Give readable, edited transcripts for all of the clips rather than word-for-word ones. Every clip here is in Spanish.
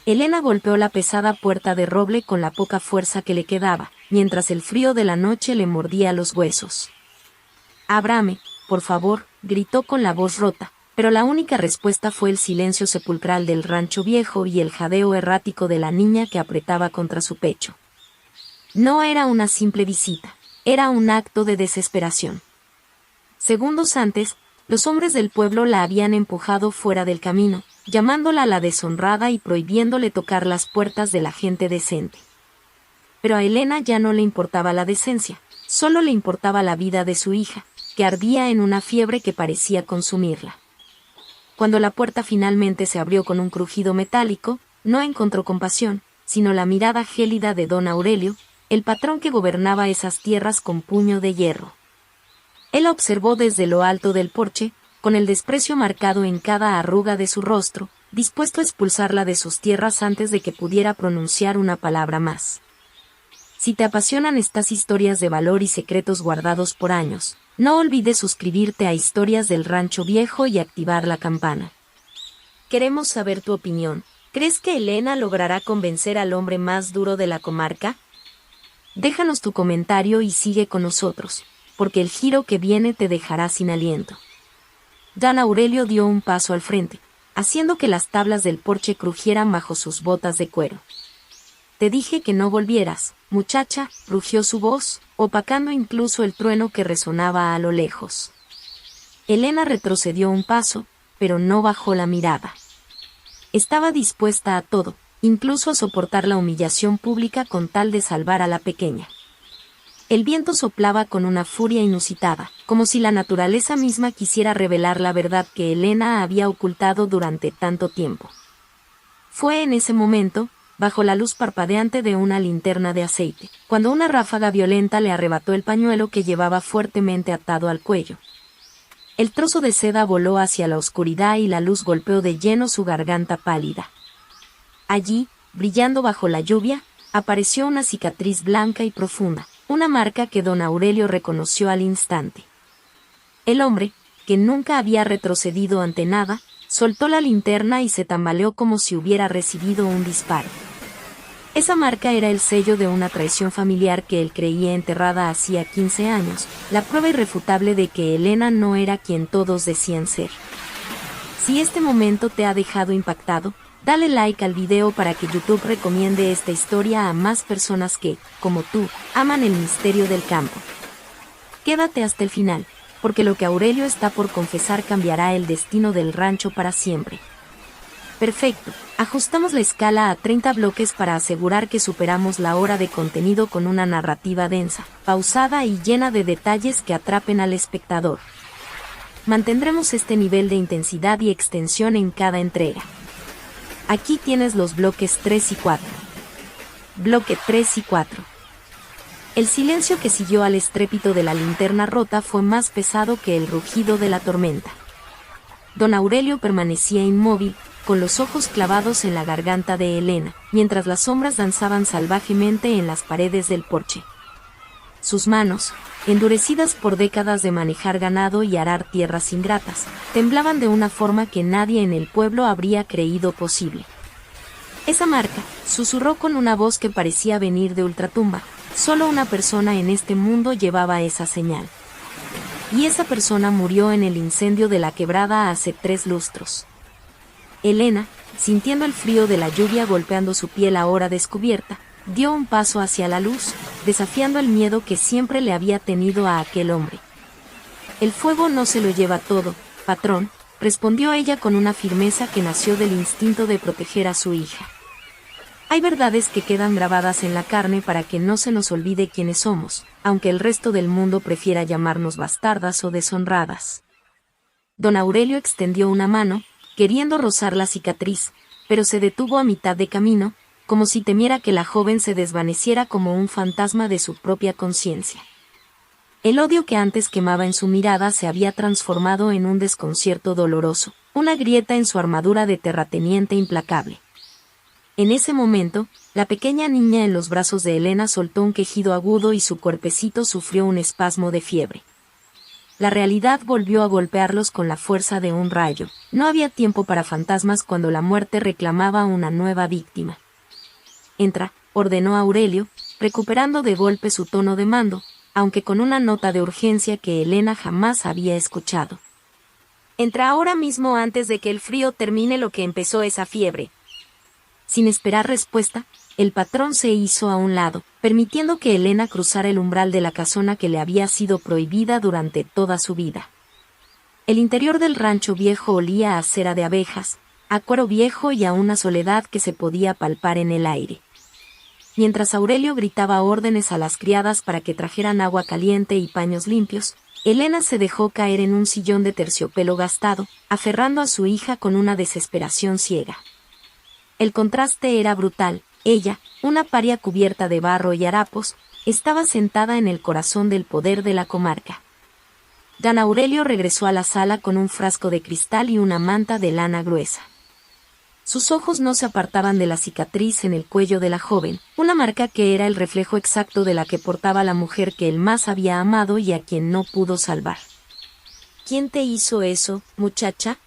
Elena golpeó la pesada puerta de roble con la poca fuerza que le quedaba, mientras el frío de la noche le mordía los huesos. «Ábrame, por favor», gritó con la voz rota, pero la única respuesta fue el silencio sepulcral del rancho viejo y el jadeo errático de la niña que apretaba contra su pecho. No era una simple visita, era un acto de desesperación. Segundos antes, los hombres del pueblo la habían empujado fuera del camino, llamándola la deshonrada y prohibiéndole tocar las puertas de la gente decente. Pero a Elena ya no le importaba la decencia, solo le importaba la vida de su hija, que ardía en una fiebre que parecía consumirla. Cuando la puerta finalmente se abrió con un crujido metálico, no encontró compasión, sino la mirada gélida de don Aurelio, el patrón que gobernaba esas tierras con puño de hierro. Él la observó desde lo alto del porche, con el desprecio marcado en cada arruga de su rostro, dispuesto a expulsarla de sus tierras antes de que pudiera pronunciar una palabra más. Si te apasionan estas historias de valor y secretos guardados por años, no olvides suscribirte a Historias del Rancho Viejo y activar la campana. Queremos saber tu opinión. ¿Crees que Elena logrará convencer al hombre más duro de la comarca? Déjanos tu comentario y sigue con nosotros, porque el giro que viene te dejará sin aliento. Don Aurelio dio un paso al frente, haciendo que las tablas del porche crujieran bajo sus botas de cuero. «Te dije que no volvieras, muchacha», rugió su voz, opacando incluso el trueno que resonaba a lo lejos. Elena retrocedió un paso, pero no bajó la mirada. Estaba dispuesta a todo, incluso a soportar la humillación pública con tal de salvar a la pequeña. El viento soplaba con una furia inusitada, como si la naturaleza misma quisiera revelar la verdad que Elena había ocultado durante tanto tiempo. Fue en ese momento, bajo la luz parpadeante de una linterna de aceite, cuando una ráfaga violenta le arrebató el pañuelo que llevaba fuertemente atado al cuello. El trozo de seda voló hacia la oscuridad y la luz golpeó de lleno su garganta pálida. Allí, brillando bajo la lluvia, apareció una cicatriz blanca y profunda, una marca que don Aurelio reconoció al instante. El hombre, que nunca había retrocedido ante nada, soltó la linterna y se tambaleó como si hubiera recibido un disparo. Esa marca era el sello de una traición familiar que él creía enterrada hacía 15 años, la prueba irrefutable de que Elena no era quien todos decían ser. Si este momento te ha dejado impactado, dale like al video para que YouTube recomiende esta historia a más personas que, como tú, aman el misterio del campo. Quédate hasta el final, porque lo que Aurelio está por confesar cambiará el destino del rancho para siempre. Perfecto, ajustamos la escala a 30 bloques para asegurar que superamos la hora de contenido con una narrativa densa, pausada y llena de detalles que atrapen al espectador. Mantendremos este nivel de intensidad y extensión en cada entrega. Aquí tienes los bloques 3 y 4. Bloque 3 y 4. El silencio que siguió al estrépito de la linterna rota fue más pesado que el rugido de la tormenta. Don Aurelio permanecía inmóvil, con los ojos clavados en la garganta de Elena, mientras las sombras danzaban salvajemente en las paredes del porche. Sus manos, endurecidas por décadas de manejar ganado y arar tierras ingratas, temblaban de una forma que nadie en el pueblo habría creído posible. «Esa marca», susurró con una voz que parecía venir de ultratumba, «solo una persona en este mundo llevaba esa señal. Y esa persona murió en el incendio de la quebrada hace 3 lustros». Elena, sintiendo el frío de la lluvia golpeando su piel ahora descubierta, dio un paso hacia la luz, desafiando el miedo que siempre le había tenido a aquel hombre. «El fuego no se lo lleva todo, patrón», respondió ella con una firmeza que nació del instinto de proteger a su hija. «Hay verdades que quedan grabadas en la carne para que no se nos olvide quiénes somos, aunque el resto del mundo prefiera llamarnos bastardas o deshonradas». Don Aurelio extendió una mano, queriendo rozar la cicatriz, pero se detuvo a mitad de camino, como si temiera que la joven se desvaneciera como un fantasma de su propia conciencia. El odio que antes quemaba en su mirada se había transformado en un desconcierto doloroso, una grieta en su armadura de terrateniente implacable. En ese momento, la pequeña niña en los brazos de Elena soltó un quejido agudo y su cuerpecito sufrió un espasmo de fiebre. la realidad volvió a golpearlos con la fuerza de un rayo. No había tiempo para fantasmas cuando la muerte reclamaba una nueva víctima. «Entra», ordenó Aurelio, recuperando de golpe su tono de mando, aunque con una nota de urgencia que Elena jamás había escuchado. «Entra ahora mismo antes de que el frío termine lo que empezó esa fiebre». Sin esperar respuesta, el patrón se hizo a un lado, permitiendo que Elena cruzara el umbral de la casona que le había sido prohibida durante toda su vida. El interior del rancho viejo olía a cera de abejas, a cuero viejo y a una soledad que se podía palpar en el aire. Mientras Aurelio gritaba órdenes a las criadas para que trajeran agua caliente y paños limpios, Elena se dejó caer en un sillón de terciopelo gastado, aferrando a su hija con una desesperación ciega. El contraste era brutal. Ella, una paria cubierta de barro y harapos, estaba sentada en el corazón del poder de la comarca. Don Aurelio regresó a la sala con un frasco de cristal y una manta de lana gruesa. Sus ojos no se apartaban de la cicatriz en el cuello de la joven, una marca que era el reflejo exacto de la que portaba la mujer que él más había amado y a quien no pudo salvar. «¿Quién te hizo eso, muchacha?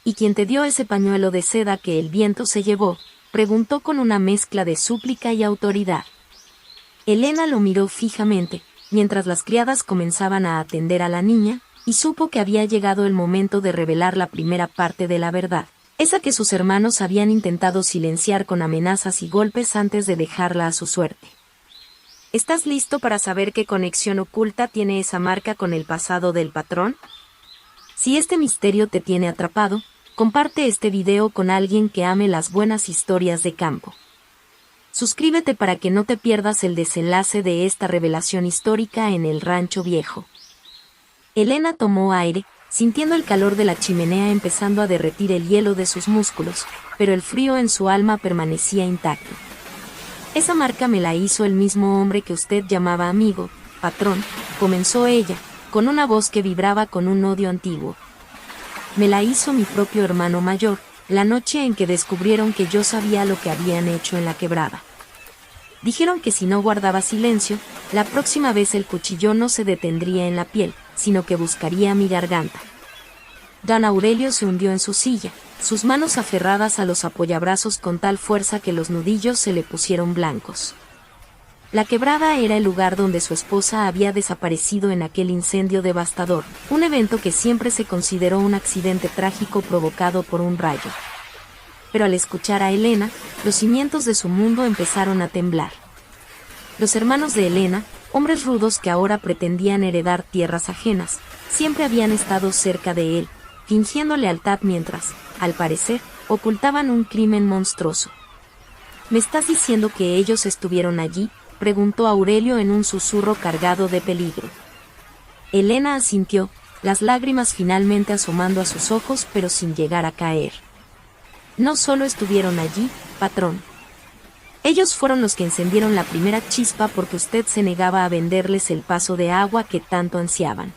¿Y quién te dio ese pañuelo de seda que el viento se llevó?», preguntó con una mezcla de súplica y autoridad. Elena lo miró fijamente, mientras las criadas comenzaban a atender a la niña, y supo que había llegado el momento de revelar la primera parte de la verdad, esa que sus hermanos habían intentado silenciar con amenazas y golpes antes de dejarla a su suerte. «¿Estás listo para saber qué conexión oculta tiene esa marca con el pasado del patrón? Si este misterio te tiene atrapado, comparte este video con alguien que ame las buenas historias de campo. Suscríbete para que no te pierdas el desenlace de esta revelación histórica en el Rancho Viejo». Elena tomó aire, sintiendo el calor de la chimenea empezando a derretir el hielo de sus músculos, pero el frío en su alma permanecía intacto. «Esa marca me la hizo el mismo hombre que usted llamaba amigo, patrón», comenzó ella, con una voz que vibraba con un odio antiguo. «Me la hizo mi propio hermano mayor, la noche en que descubrieron que yo sabía lo que habían hecho en la quebrada. Dijeron que si no guardaba silencio, la próxima vez el cuchillo no se detendría en la piel, sino que buscaría mi garganta». Don Aurelio se hundió en su silla, sus manos aferradas a los apoyabrazos con tal fuerza que los nudillos se le pusieron blancos. La quebrada era el lugar donde su esposa había desaparecido en aquel incendio devastador, un evento que siempre se consideró un accidente trágico provocado por un rayo. Pero al escuchar a Elena, los cimientos de su mundo empezaron a temblar. Los hermanos de Elena, hombres rudos que ahora pretendían heredar tierras ajenas, siempre habían estado cerca de él, fingiendo lealtad mientras, al parecer, ocultaban un crimen monstruoso. «¿Me estás diciendo que ellos estuvieron allí?», preguntó Aurelio en un susurro cargado de peligro. Elena asintió, las lágrimas finalmente asomando a sus ojos pero sin llegar a caer. «No solo estuvieron allí, patrón. Ellos fueron los que encendieron la primera chispa porque usted se negaba a venderles el paso de agua que tanto ansiaban.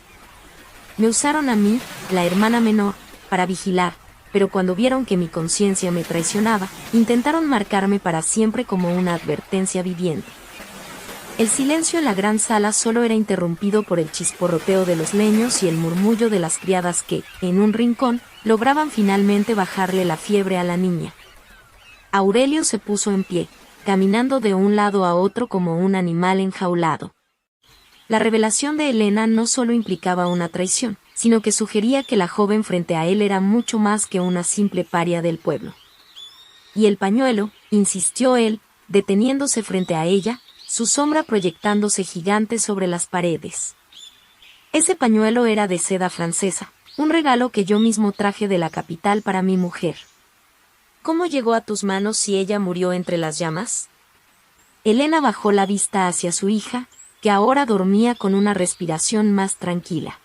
Me usaron a mí, la hermana menor, para vigilar, pero cuando vieron que mi conciencia me traicionaba, intentaron marcarme para siempre como una advertencia viviente». El silencio en la gran sala solo era interrumpido por el chisporroteo de los leños y el murmullo de las criadas que, en un rincón, lograban finalmente bajarle la fiebre a la niña. Aurelio se puso en pie, caminando de un lado a otro como un animal enjaulado. La revelación de Elena no solo implicaba una traición, sino que sugería que la joven frente a él era mucho más que una simple paria del pueblo. «¿Y el pañuelo?», insistió él, deteniéndose frente a ella, su sombra proyectándose gigante sobre las paredes. «Ese pañuelo era de seda francesa, un regalo que yo mismo traje de la capital para mi mujer. ¿Cómo llegó a tus manos si ella murió entre las llamas?». Elena bajó la vista hacia su hija, que ahora dormía con una respiración más tranquila.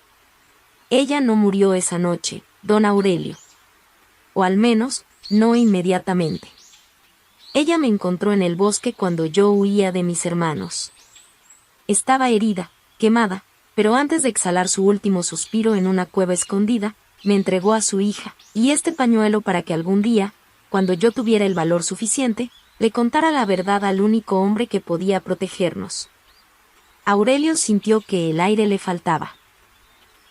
«Ella no murió esa noche, don Aurelio. O al menos, no inmediatamente. Ella me encontró en el bosque cuando yo huía de mis hermanos. Estaba herida, quemada, pero antes de exhalar su último suspiro en una cueva escondida, me entregó a su hija, y este pañuelo para que algún día, cuando yo tuviera el valor suficiente, le contara la verdad al único hombre que podía protegernos». Aurelio sintió que el aire le faltaba.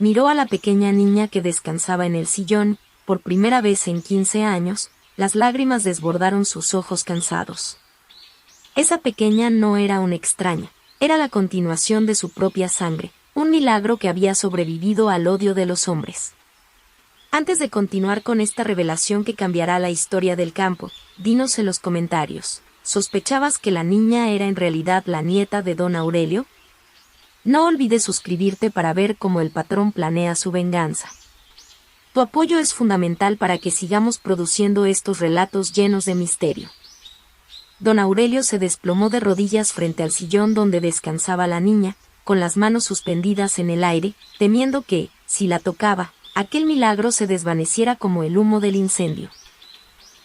miró a la pequeña niña que descansaba en el sillón. Por primera vez en 15 años, las lágrimas desbordaron sus ojos cansados. Esa pequeña no era una extraña, era la continuación de su propia sangre, un milagro que había sobrevivido al odio de los hombres. Antes de continuar con esta revelación que cambiará la historia del campo, dinos en los comentarios, ¿sospechabas que la niña era en realidad la nieta de don Aurelio? No olvides suscribirte para ver cómo el patrón planea su venganza. Tu apoyo es fundamental para que sigamos produciendo estos relatos llenos de misterio. Don Aurelio se desplomó de rodillas frente al sillón donde descansaba la niña, con las manos suspendidas en el aire, temiendo que, si la tocaba, aquel milagro se desvaneciera como el humo del incendio.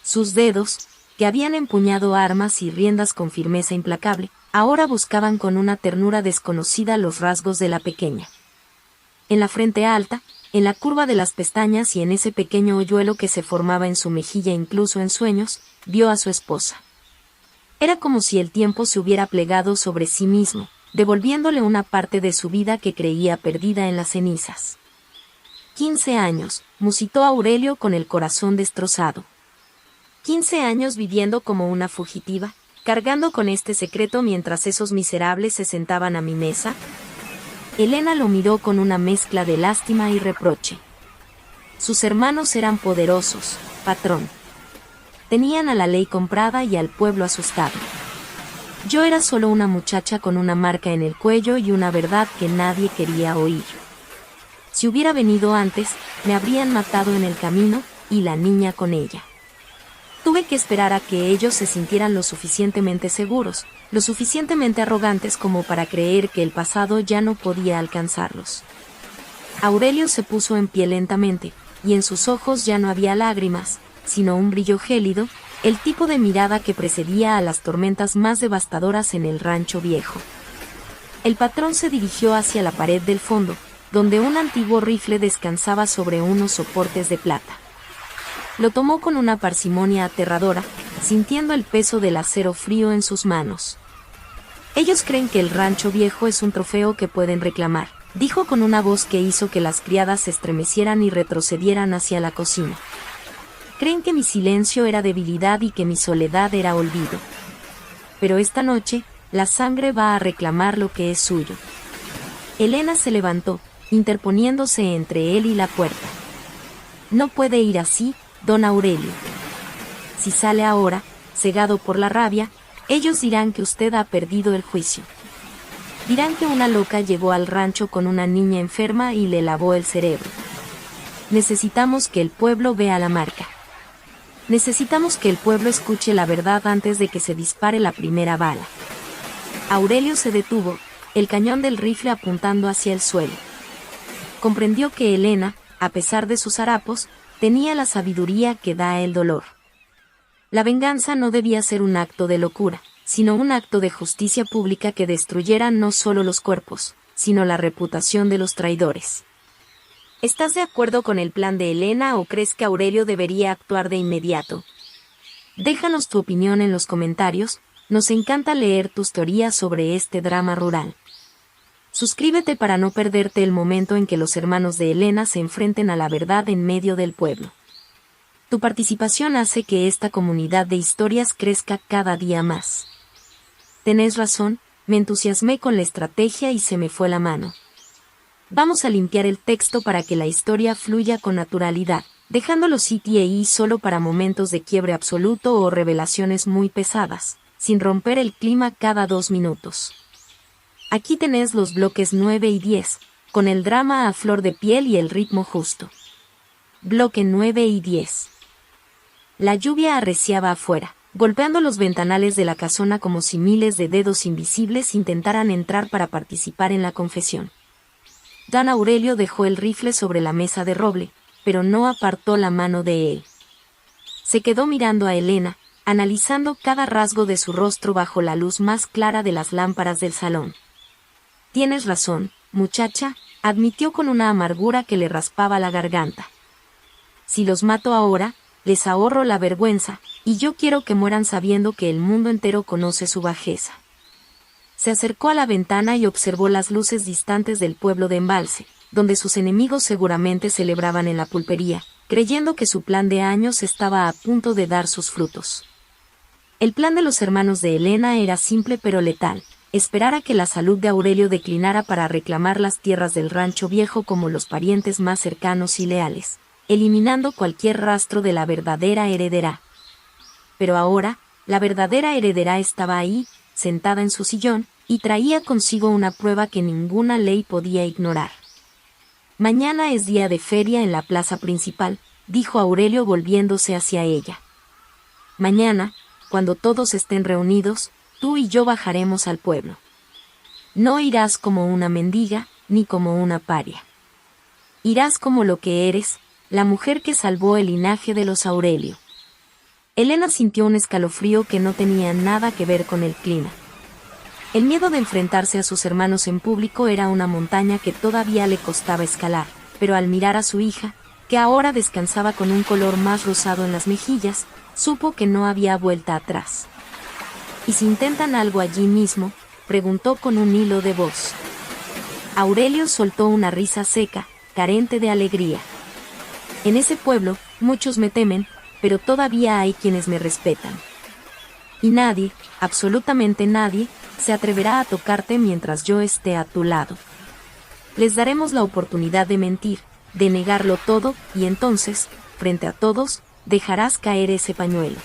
Sus dedos, que habían empuñado armas y riendas con firmeza implacable, ahora buscaban con una ternura desconocida los rasgos de la pequeña. En la frente alta, en la curva de las pestañas y en ese pequeño hoyuelo que se formaba en su mejilla incluso en sueños, vio a su esposa. Era como si el tiempo se hubiera plegado sobre sí mismo, devolviéndole una parte de su vida que creía perdida en las cenizas. 15 años, musitó Aurelio con el corazón destrozado. 15 años viviendo como una fugitiva, cargando con este secreto mientras esos miserables se sentaban a mi mesa. Elena lo miró con una mezcla de lástima y reproche. Sus hermanos eran poderosos, patrón. Tenían a la ley comprada y al pueblo asustado. Yo era solo una muchacha con una marca en el cuello y una verdad que nadie quería oír. Si hubiera venido antes, me habrían matado en el camino, y la niña con ella. Tuve que esperar a que ellos se sintieran lo suficientemente seguros, lo suficientemente arrogantes como para creer que el pasado ya no podía alcanzarlos. Aurelio se puso en pie lentamente, y en sus ojos ya no había lágrimas, sino un brillo gélido, el tipo de mirada que precedía a las tormentas más devastadoras en el rancho viejo. El patrón se dirigió hacia la pared del fondo, donde un antiguo rifle descansaba sobre unos soportes de plata. Lo tomó con una parsimonia aterradora, sintiendo el peso del acero frío en sus manos. Ellos creen que el rancho viejo es un trofeo que pueden reclamar, dijo con una voz que hizo que las criadas se estremecieran y retrocedieran hacia la cocina. Creen que mi silencio era debilidad y que mi soledad era olvido. Pero esta noche, la sangre va a reclamar lo que es suyo. Elena se levantó, interponiéndose entre él y la puerta. No puede ir así, don Aurelio. Si sale ahora, cegado por la rabia, ellos dirán que usted ha perdido el juicio. Dirán que una loca llegó al rancho con una niña enferma y le lavó el cerebro. Necesitamos que el pueblo vea la marca. Necesitamos que el pueblo escuche la verdad antes de que se dispare la primera bala. Aurelio se detuvo, el cañón del rifle apuntando hacia el suelo. Comprendió que Elena, a pesar de sus harapos, tenía la sabiduría que da el dolor. La venganza no debía ser un acto de locura, sino un acto de justicia pública que destruyera no solo los cuerpos, sino la reputación de los traidores. ¿Estás de acuerdo con el plan de Elena o crees que Aurelio debería actuar de inmediato? Déjanos tu opinión en los comentarios, nos encanta leer tus teorías sobre este drama rural. Suscríbete para no perderte el momento en que los hermanos de Elena se enfrenten a la verdad en medio del pueblo. Tu participación hace que esta comunidad de historias crezca cada día más. Tenés razón, me entusiasmé con la estrategia y se me fue la mano. Vamos a limpiar el texto para que la historia fluya con naturalidad, dejando los CTI solo para momentos de quiebre absoluto o revelaciones muy pesadas, sin romper el clima cada 2 minutos. Aquí tenés los bloques 9 y 10, con el drama a flor de piel y el ritmo justo. Bloque 9 y 10. La lluvia arreciaba afuera, golpeando los ventanales de la casona como si miles de dedos invisibles intentaran entrar para participar en la confesión. Don Aurelio dejó el rifle sobre la mesa de roble, pero no apartó la mano de él. Se quedó mirando a Elena, analizando cada rasgo de su rostro bajo la luz más clara de las lámparas del salón. Tienes razón, muchacha, admitió con una amargura que le raspaba la garganta. Si los mato ahora, les ahorro la vergüenza, y yo quiero que mueran sabiendo que el mundo entero conoce su bajeza. Se acercó a la ventana y observó las luces distantes del pueblo de Embalse, donde sus enemigos seguramente celebraban en la pulpería, creyendo que su plan de años estaba a punto de dar sus frutos. El plan de los hermanos de Helena era simple pero letal: esperar a que la salud de Aurelio declinara para reclamar las tierras del Rancho Viejo como los parientes más cercanos y leales, eliminando cualquier rastro de la verdadera heredera. Pero ahora, la verdadera heredera estaba ahí, sentada en su sillón, y traía consigo una prueba que ninguna ley podía ignorar. «Mañana es día de feria en la plaza principal», dijo Aurelio volviéndose hacia ella. «Mañana, cuando todos estén reunidos, tú y yo bajaremos al pueblo. No irás como una mendiga, ni como una paria. Irás como lo que eres, la mujer que salvó el linaje de los Aurelio». Helena sintió un escalofrío que no tenía nada que ver con el clima. El miedo de enfrentarse a sus hermanos en público era una montaña que todavía le costaba escalar, pero al mirar a su hija, que ahora descansaba con un color más rosado en las mejillas, supo que no había vuelta atrás. «¿Y si intentan algo allí mismo?», preguntó con un hilo de voz. Aurelio soltó una risa seca, carente de alegría. «En ese pueblo, muchos me temen, pero todavía hay quienes me respetan. Y nadie, absolutamente nadie, se atreverá a tocarte mientras yo esté a tu lado. Les daremos la oportunidad de mentir, de negarlo todo, y entonces, frente a todos, dejarás caer ese pañuelo».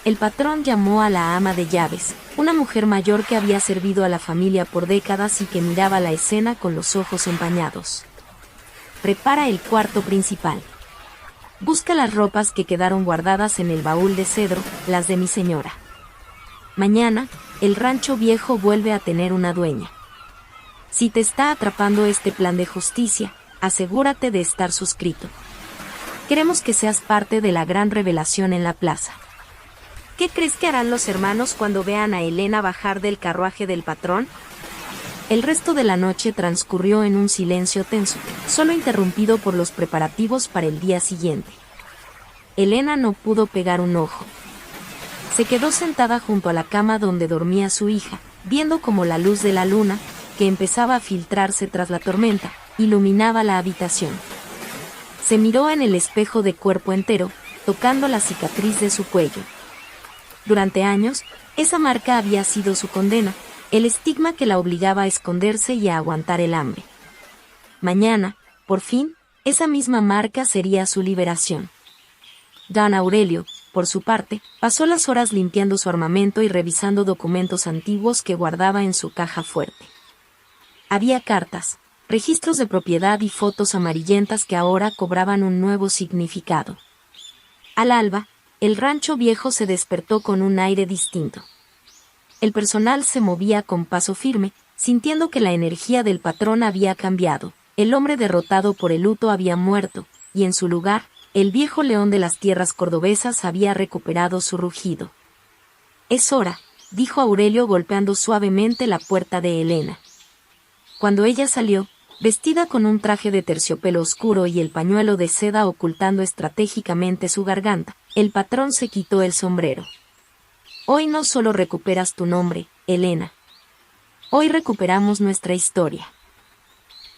El patrón llamó a la ama de llaves, una mujer mayor que había servido a la familia por décadas y que miraba la escena con los ojos empañados. «Prepara el cuarto principal. Busca las ropas que quedaron guardadas en el baúl de cedro, las de mi señora. Mañana, el Rancho Viejo vuelve a tener una dueña. Si te está atrapando este plan de justicia, asegúrate de estar suscrito. Queremos que seas parte de la gran revelación en la plaza». «¿Qué crees que harán los hermanos cuando vean a Helena bajar del carruaje del patrón?». El resto de la noche transcurrió en un silencio tenso, solo interrumpido por los preparativos para el día siguiente. Helena no pudo pegar un ojo. Se quedó sentada junto a la cama donde dormía su hija, viendo cómo la luz de la luna, que empezaba a filtrarse tras la tormenta, iluminaba la habitación. Se miró en el espejo de cuerpo entero, tocando la cicatriz de su cuello. Durante años, esa marca había sido su condena, el estigma que la obligaba a esconderse y a aguantar el hambre. Mañana, por fin, esa misma marca sería su liberación. Don Aurelio, por su parte, pasó las horas limpiando su armamento y revisando documentos antiguos que guardaba en su caja fuerte. Había cartas, registros de propiedad y fotos amarillentas que ahora cobraban un nuevo significado. Al alba, el Rancho Viejo se despertó con un aire distinto. El personal se movía con paso firme, sintiendo que la energía del patrón había cambiado. El hombre derrotado por el luto había muerto, y en su lugar, el viejo león de las tierras cordobesas había recuperado su rugido. «Es hora», dijo Aurelio golpeando suavemente la puerta de Helena. Cuando ella salió, vestida con un traje de terciopelo oscuro y el pañuelo de seda ocultando estratégicamente su garganta, el patrón se quitó el sombrero. «Hoy no solo recuperas tu nombre, Helena. Hoy recuperamos nuestra historia».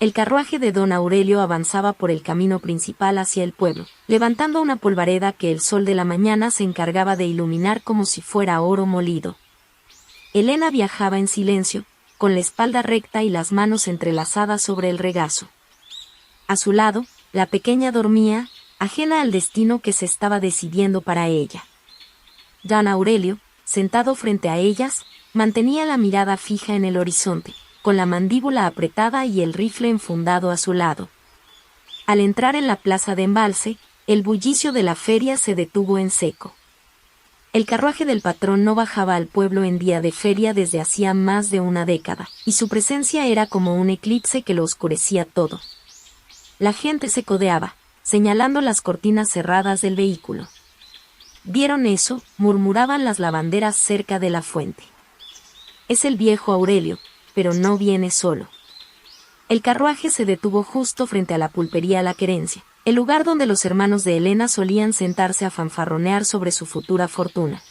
El carruaje de don Aurelio avanzaba por el camino principal hacia el pueblo, levantando una polvareda que el sol de la mañana se encargaba de iluminar como si fuera oro molido. Helena viajaba en silencio, con la espalda recta y las manos entrelazadas sobre el regazo. A su lado, la pequeña dormía, ajena al destino que se estaba decidiendo para ella. Don Aurelio, sentado frente a ellas, mantenía la mirada fija en el horizonte, con la mandíbula apretada y el rifle enfundado a su lado. Al entrar en la plaza de embalse, el bullicio de la feria se detuvo en seco. El carruaje del patrón no bajaba al pueblo en día de feria desde hacía más de una década, y su presencia era como un eclipse que lo oscurecía todo. La gente se codeaba, señalando las cortinas cerradas del vehículo. «¿Vieron eso?», murmuraban las lavanderas cerca de la fuente. «Es el viejo Aurelio, pero no viene solo». El carruaje se detuvo justo frente a la pulpería La Querencia, el lugar donde los hermanos de Helena solían sentarse a fanfarronear sobre su futura fortuna.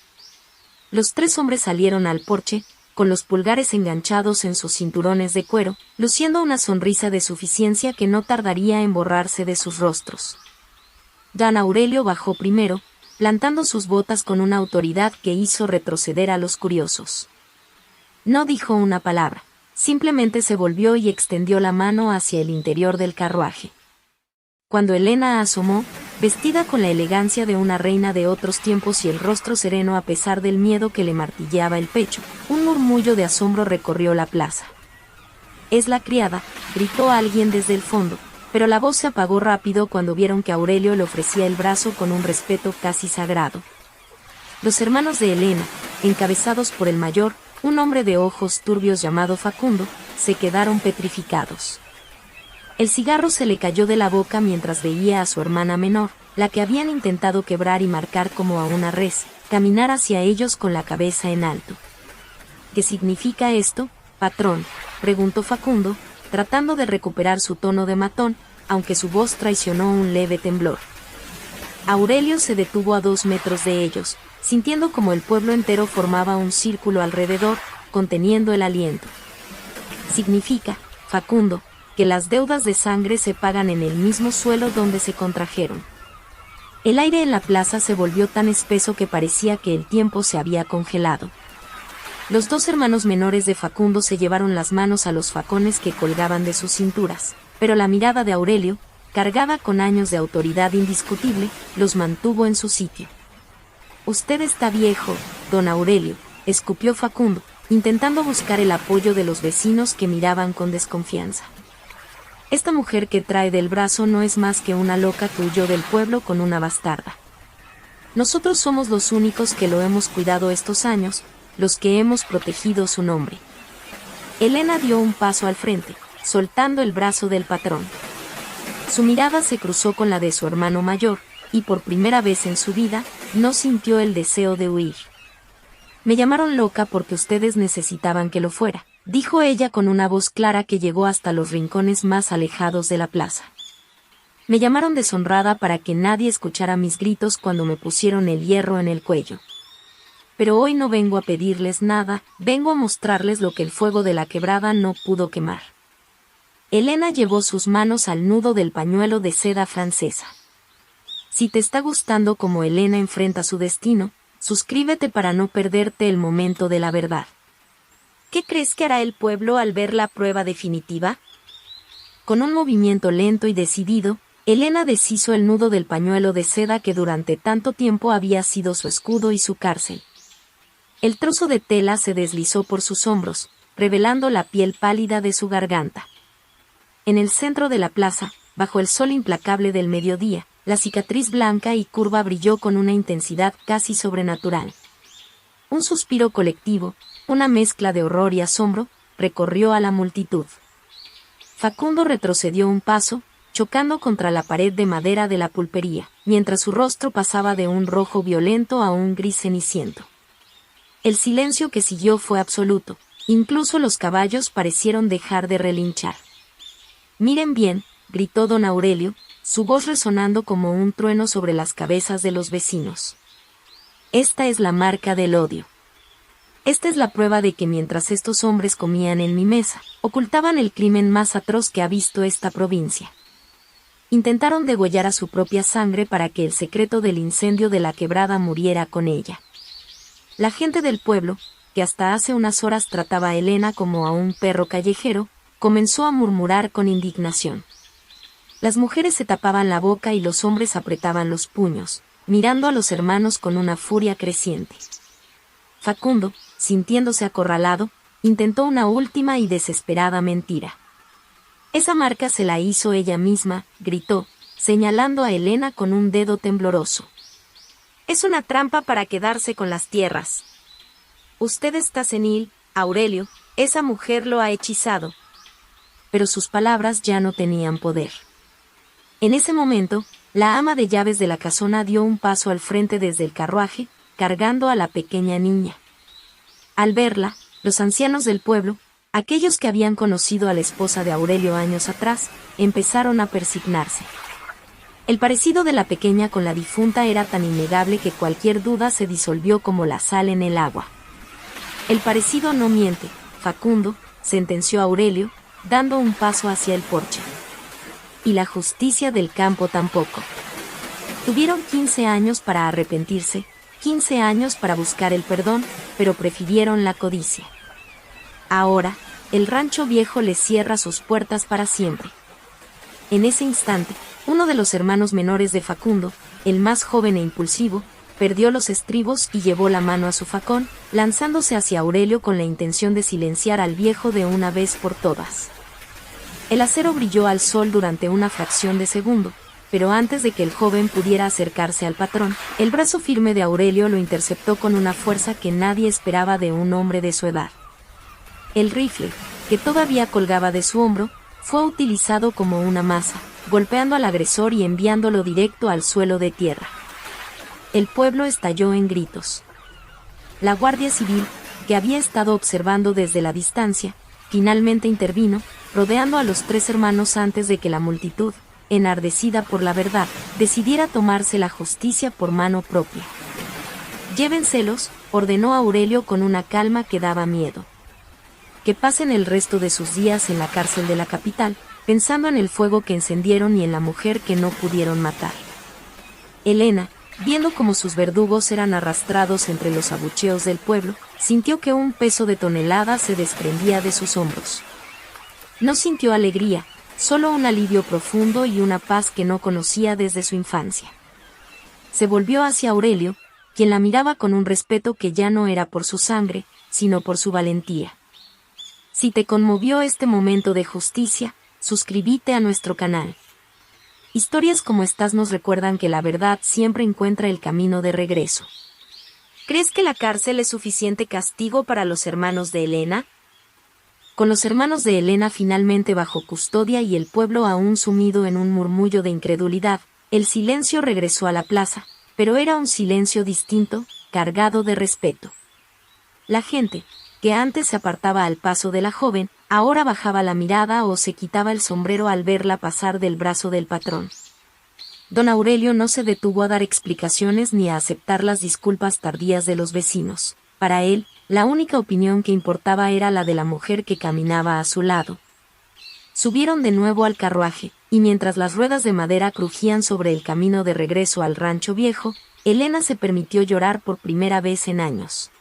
Los tres hombres salieron al porche, con los pulgares enganchados en sus cinturones de cuero, luciendo una sonrisa de suficiencia que no tardaría en borrarse de sus rostros. Don Aurelio bajó primero, plantando sus botas con una autoridad que hizo retroceder a los curiosos. No dijo una palabra, simplemente se volvió y extendió la mano hacia el interior del carruaje. Cuando Helena asomó, vestida con la elegancia de una reina de otros tiempos y el rostro sereno a pesar del miedo que le martilleaba el pecho, un murmullo de asombro recorrió la plaza. «Es la criada», gritó alguien desde el fondo, pero la voz se apagó rápido cuando vieron que Aurelio le ofrecía el brazo con un respeto casi sagrado. Los hermanos de Helena, encabezados por el mayor, un hombre de ojos turbios llamado Facundo, se quedaron petrificados. El cigarro se le cayó de la boca mientras veía a su hermana menor, la que habían intentado quebrar y marcar como a una res, caminar hacia ellos con la cabeza en alto. «¿Qué significa esto, patrón?», preguntó Facundo, tratando de recuperar su tono de matón, aunque su voz traicionó un leve temblor. Aurelio se detuvo a 2 metros de ellos, sintiendo como el pueblo entero formaba un círculo alrededor, conteniendo el aliento. «Significa, Facundo, que las deudas de sangre se pagan en el mismo suelo donde se contrajeron». El aire en la plaza se volvió tan espeso que parecía que el tiempo se había congelado. Los 2 hermanos menores de Facundo se llevaron las manos a los facones que colgaban de sus cinturas, pero la mirada de Aurelio, cargada con años de autoridad indiscutible, los mantuvo en su sitio. «Usted está viejo, don Aurelio», escupió Facundo, intentando buscar el apoyo de los vecinos que miraban con desconfianza. «Esta mujer que trae del brazo no es más que una loca que huyó del pueblo con una bastarda. Nosotros somos los únicos que lo hemos cuidado estos años, los que hemos protegido su nombre». Helena dio un paso al frente, soltando el brazo del patrón. Su mirada se cruzó con la de su hermano mayor, y por primera vez en su vida, no sintió el deseo de huir. «Me llamaron loca porque ustedes necesitaban que lo fuera», dijo ella con una voz clara que llegó hasta los rincones más alejados de la plaza. «Me llamaron deshonrada para que nadie escuchara mis gritos cuando me pusieron el hierro en el cuello. Pero hoy no vengo a pedirles nada, vengo a mostrarles lo que el fuego de la quebrada no pudo quemar». Helena llevó sus manos al nudo del pañuelo de seda francesa. Si te está gustando cómo Helena enfrenta su destino, suscríbete para no perderte el momento de la verdad. ¿Qué crees que hará el pueblo al ver la prueba definitiva? Con un movimiento lento y decidido, Helena deshizo el nudo del pañuelo de seda que durante tanto tiempo había sido su escudo y su cárcel. El trozo de tela se deslizó por sus hombros, revelando la piel pálida de su garganta. En el centro de la plaza, bajo el sol implacable del mediodía, la cicatriz blanca y curva brilló con una intensidad casi sobrenatural. Un suspiro colectivo, una mezcla de horror y asombro, recorrió a la multitud. Facundo retrocedió un paso, chocando contra la pared de madera de la pulpería, mientras su rostro pasaba de un rojo violento a un gris ceniciento. El silencio que siguió fue absoluto, incluso los caballos parecieron dejar de relinchar. «Miren bien», gritó don Aurelio, su voz resonando como un trueno sobre las cabezas de los vecinos. «Esta es la marca del odio. Esta es la prueba de que mientras estos hombres comían en mi mesa, ocultaban el crimen más atroz que ha visto esta provincia. Intentaron degollar a su propia sangre para que el secreto del incendio de la quebrada muriera con ella. La gente del pueblo, que hasta hace unas horas trataba a Helena como a un perro callejero, comenzó a murmurar con indignación. Las mujeres se tapaban la boca y los hombres apretaban los puños, mirando a los hermanos con una furia creciente. Facundo, sintiéndose acorralado, intentó una última y desesperada mentira. «Esa marca se la hizo ella misma», gritó, señalando a Helena con un dedo tembloroso. «Es una trampa para quedarse con las tierras. Usted está senil, Aurelio, esa mujer lo ha hechizado». Pero sus palabras ya no tenían poder. En ese momento, la ama de llaves de la casona dio un paso al frente desde el carruaje, cargando a la pequeña niña. Al verla, los ancianos del pueblo, aquellos que habían conocido a la esposa de Aurelio años atrás, empezaron a persignarse. El parecido de la pequeña con la difunta era tan innegable que cualquier duda se disolvió como la sal en el agua. El parecido no miente, Facundo, sentenció Aurelio, dando un paso hacia el porche. Y la justicia del campo tampoco. Tuvieron 15 años para arrepentirse, 15 años para buscar el perdón, pero prefirieron la codicia. Ahora, el rancho viejo les cierra sus puertas para siempre. En ese instante, uno de los hermanos menores de Facundo, el más joven e impulsivo, perdió los estribos y llevó la mano a su facón, lanzándose hacia Aurelio con la intención de silenciar al viejo de una vez por todas. El acero brilló al sol durante una fracción de segundo, pero antes de que el joven pudiera acercarse al patrón, el brazo firme de Aurelio lo interceptó con una fuerza que nadie esperaba de un hombre de su edad. El rifle, que todavía colgaba de su hombro, fue utilizado como una maza, golpeando al agresor y enviándolo directo al suelo de tierra. El pueblo estalló en gritos. La Guardia Civil, que había estado observando desde la distancia, finalmente intervino, rodeando a los tres hermanos antes de que la multitud, enardecida por la verdad, decidiera tomarse la justicia por mano propia. «Llévenselos», ordenó Aurelio con una calma que daba miedo. «Que pasen el resto de sus días en la cárcel de la capital, pensando en el fuego que encendieron y en la mujer que no pudieron matar». Elena, viendo cómo sus verdugos eran arrastrados entre los abucheos del pueblo, sintió que un peso de toneladas se desprendía de sus hombros. No sintió alegría, solo un alivio profundo y una paz que no conocía desde su infancia. Se volvió hacia Aurelio, quien la miraba con un respeto que ya no era por su sangre, sino por su valentía. Si te conmovió este momento de justicia, suscríbete a nuestro canal. Historias como estas nos recuerdan que la verdad siempre encuentra el camino de regreso. ¿Crees que la cárcel es suficiente castigo para los hermanos de Elena? Con los hermanos de Elena finalmente bajo custodia y el pueblo aún sumido en un murmullo de incredulidad, el silencio regresó a la plaza, pero era un silencio distinto, cargado de respeto. La gente, que antes se apartaba al paso de la joven, ahora bajaba la mirada o se quitaba el sombrero al verla pasar del brazo del patrón. Don Aurelio no se detuvo a dar explicaciones ni a aceptar las disculpas tardías de los vecinos. Para él, la única opinión que importaba era la de la mujer que caminaba a su lado. Subieron de nuevo al carruaje, y mientras las ruedas de madera crujían sobre el camino de regreso al rancho viejo, Elena se permitió llorar por primera vez en años.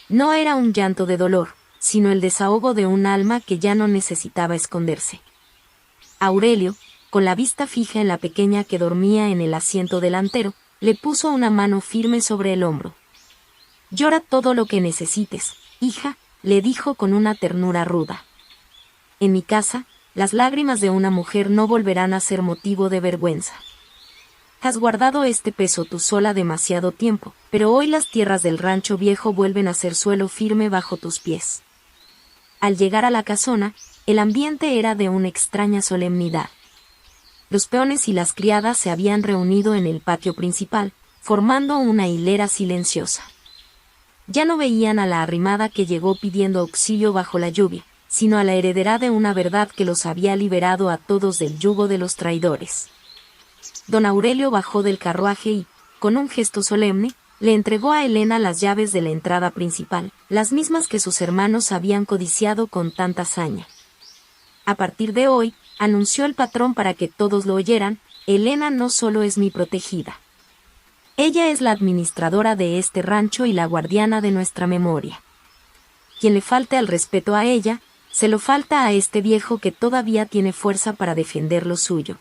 No era un llanto de dolor, sino el desahogo de un alma que ya no necesitaba esconderse. Aurelio, con la vista fija en la pequeña que dormía en el asiento delantero, le puso una mano firme sobre el hombro. «Llora todo lo que necesites, hija», le dijo con una ternura ruda. «En mi casa, las lágrimas de una mujer no volverán a ser motivo de vergüenza. Has guardado este peso tú sola demasiado tiempo, pero hoy las tierras del rancho viejo vuelven a ser suelo firme bajo tus pies». Al llegar a la casona, el ambiente era de una extraña solemnidad. Los peones y las criadas se habían reunido en el patio principal, formando una hilera silenciosa. Ya no veían a la arrimada que llegó pidiendo auxilio bajo la lluvia, sino a la heredera de una verdad que los había liberado a todos del yugo de los traidores. Don Aurelio bajó del carruaje y, con un gesto solemne, le entregó a Elena las llaves de la entrada principal, las mismas que sus hermanos habían codiciado con tanta saña. «A partir de hoy», anunció el patrón para que todos lo oyeran, «Elena no solo es mi protegida. Ella es la administradora de este rancho y la guardiana de nuestra memoria. Quien le falte al respeto a ella, se lo falta a este viejo que todavía tiene fuerza para defender lo suyo».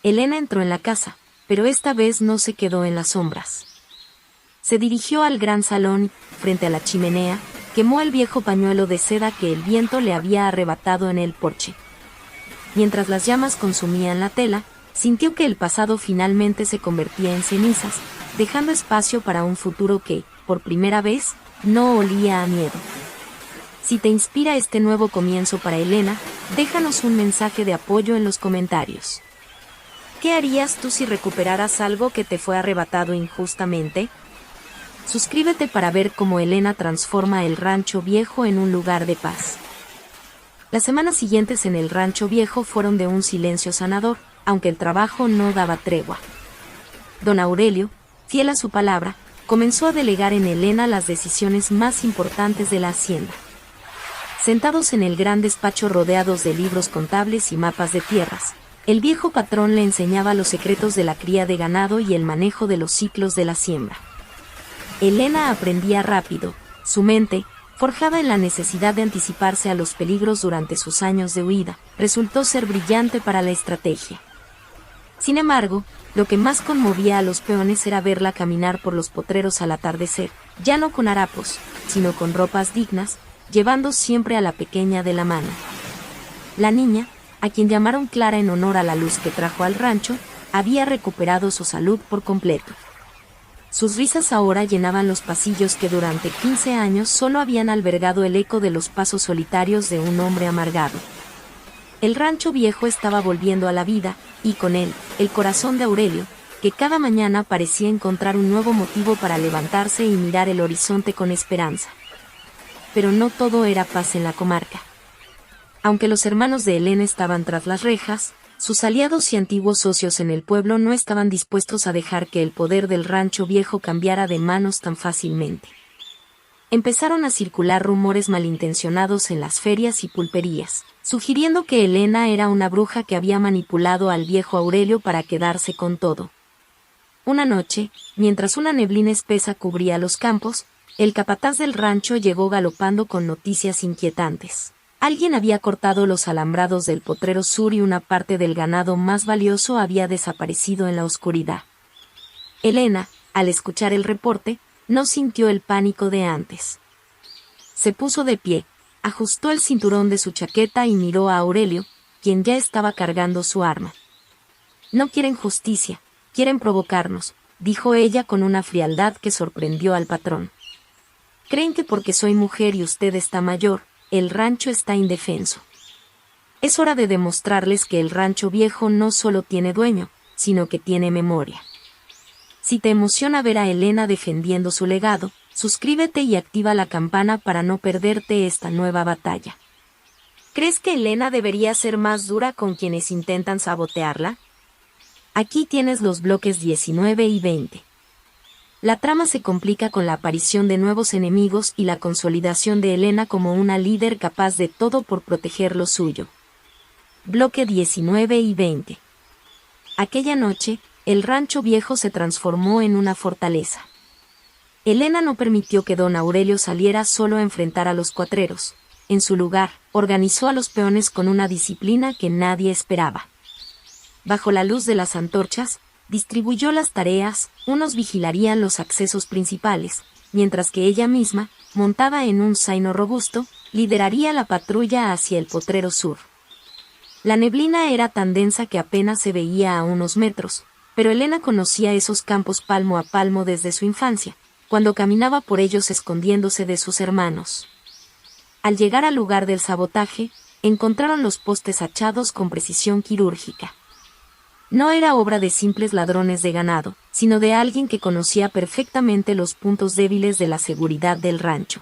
Elena entró en la casa, pero esta vez no se quedó en las sombras. Se dirigió al gran salón y, frente a la chimenea, quemó el viejo pañuelo de seda que el viento le había arrebatado en el porche. Mientras las llamas consumían la tela, sintió que el pasado finalmente se convertía en cenizas, dejando espacio para un futuro que, por primera vez, no olía a miedo. Si te inspira este nuevo comienzo para Elena, déjanos un mensaje de apoyo en los comentarios. ¿Qué harías tú si recuperaras algo que te fue arrebatado injustamente? Suscríbete para ver cómo Elena transforma el rancho viejo en un lugar de paz. Las semanas siguientes en el rancho viejo fueron de un silencio sanador, aunque el trabajo no daba tregua. Don Aurelio, fiel a su palabra, comenzó a delegar en Elena las decisiones más importantes de la hacienda. Sentados en el gran despacho rodeados de libros contables y mapas de tierras, el viejo patrón le enseñaba los secretos de la cría de ganado y el manejo de los ciclos de la siembra. Elena aprendía rápido, su mente, forjada en la necesidad de anticiparse a los peligros durante sus años de huida, resultó ser brillante para la estrategia. Sin embargo, lo que más conmovía a los peones era verla caminar por los potreros al atardecer, ya no con harapos, sino con ropas dignas, llevando siempre a la pequeña de la mano. La niña, a quien llamaron Clara en honor a la luz que trajo al rancho, había recuperado su salud por completo. Sus risas ahora llenaban los pasillos que durante 15 años solo habían albergado el eco de los pasos solitarios de un hombre amargado. El rancho viejo estaba volviendo a la vida, y con él, el corazón de Aurelio, que cada mañana parecía encontrar un nuevo motivo para levantarse y mirar el horizonte con esperanza. Pero no todo era paz en la comarca. Aunque los hermanos de Elena estaban tras las rejas, sus aliados y antiguos socios en el pueblo no estaban dispuestos a dejar que el poder del rancho viejo cambiara de manos tan fácilmente. Empezaron a circular rumores malintencionados en las ferias y pulperías, sugiriendo que Elena era una bruja que había manipulado al viejo Aurelio para quedarse con todo. Una noche, mientras una neblina espesa cubría los campos, el capataz del rancho llegó galopando con noticias inquietantes. Alguien había cortado los alambrados del potrero sur y una parte del ganado más valioso había desaparecido en la oscuridad. Elena, al escuchar el reporte, no sintió el pánico de antes. Se puso de pie, ajustó el cinturón de su chaqueta y miró a Aurelio, quien ya estaba cargando su arma. «No quieren justicia, quieren provocarnos», dijo ella con una frialdad que sorprendió al patrón. «Creen que porque soy mujer y usted está mayor, el rancho está indefenso. Es hora de demostrarles que el rancho viejo no solo tiene dueño, sino que tiene memoria. Si te emociona ver a Elena defendiendo su legado, suscríbete y activa la campana para no perderte esta nueva batalla». ¿Crees que Elena debería ser más dura con quienes intentan sabotearla? Aquí tienes los bloques 19 y 20. La trama se complica con la aparición de nuevos enemigos y la consolidación de Elena como una líder capaz de todo por proteger lo suyo. Bloque 19 y 20. Aquella noche, el rancho viejo se transformó en una fortaleza. Elena no permitió que don Aurelio saliera solo a enfrentar a los cuatreros. En su lugar, organizó a los peones con una disciplina que nadie esperaba. Bajo la luz de las antorchas, distribuyó las tareas, unos vigilarían los accesos principales, mientras que ella misma, montada en un zaino robusto, lideraría la patrulla hacia el potrero sur. La neblina era tan densa que apenas se veía a unos metros, pero Elena conocía esos campos palmo a palmo desde su infancia, cuando caminaba por ellos escondiéndose de sus hermanos. Al llegar al lugar del sabotaje, encontraron los postes hachados con precisión quirúrgica. No era obra de simples ladrones de ganado, sino de alguien que conocía perfectamente los puntos débiles de la seguridad del rancho.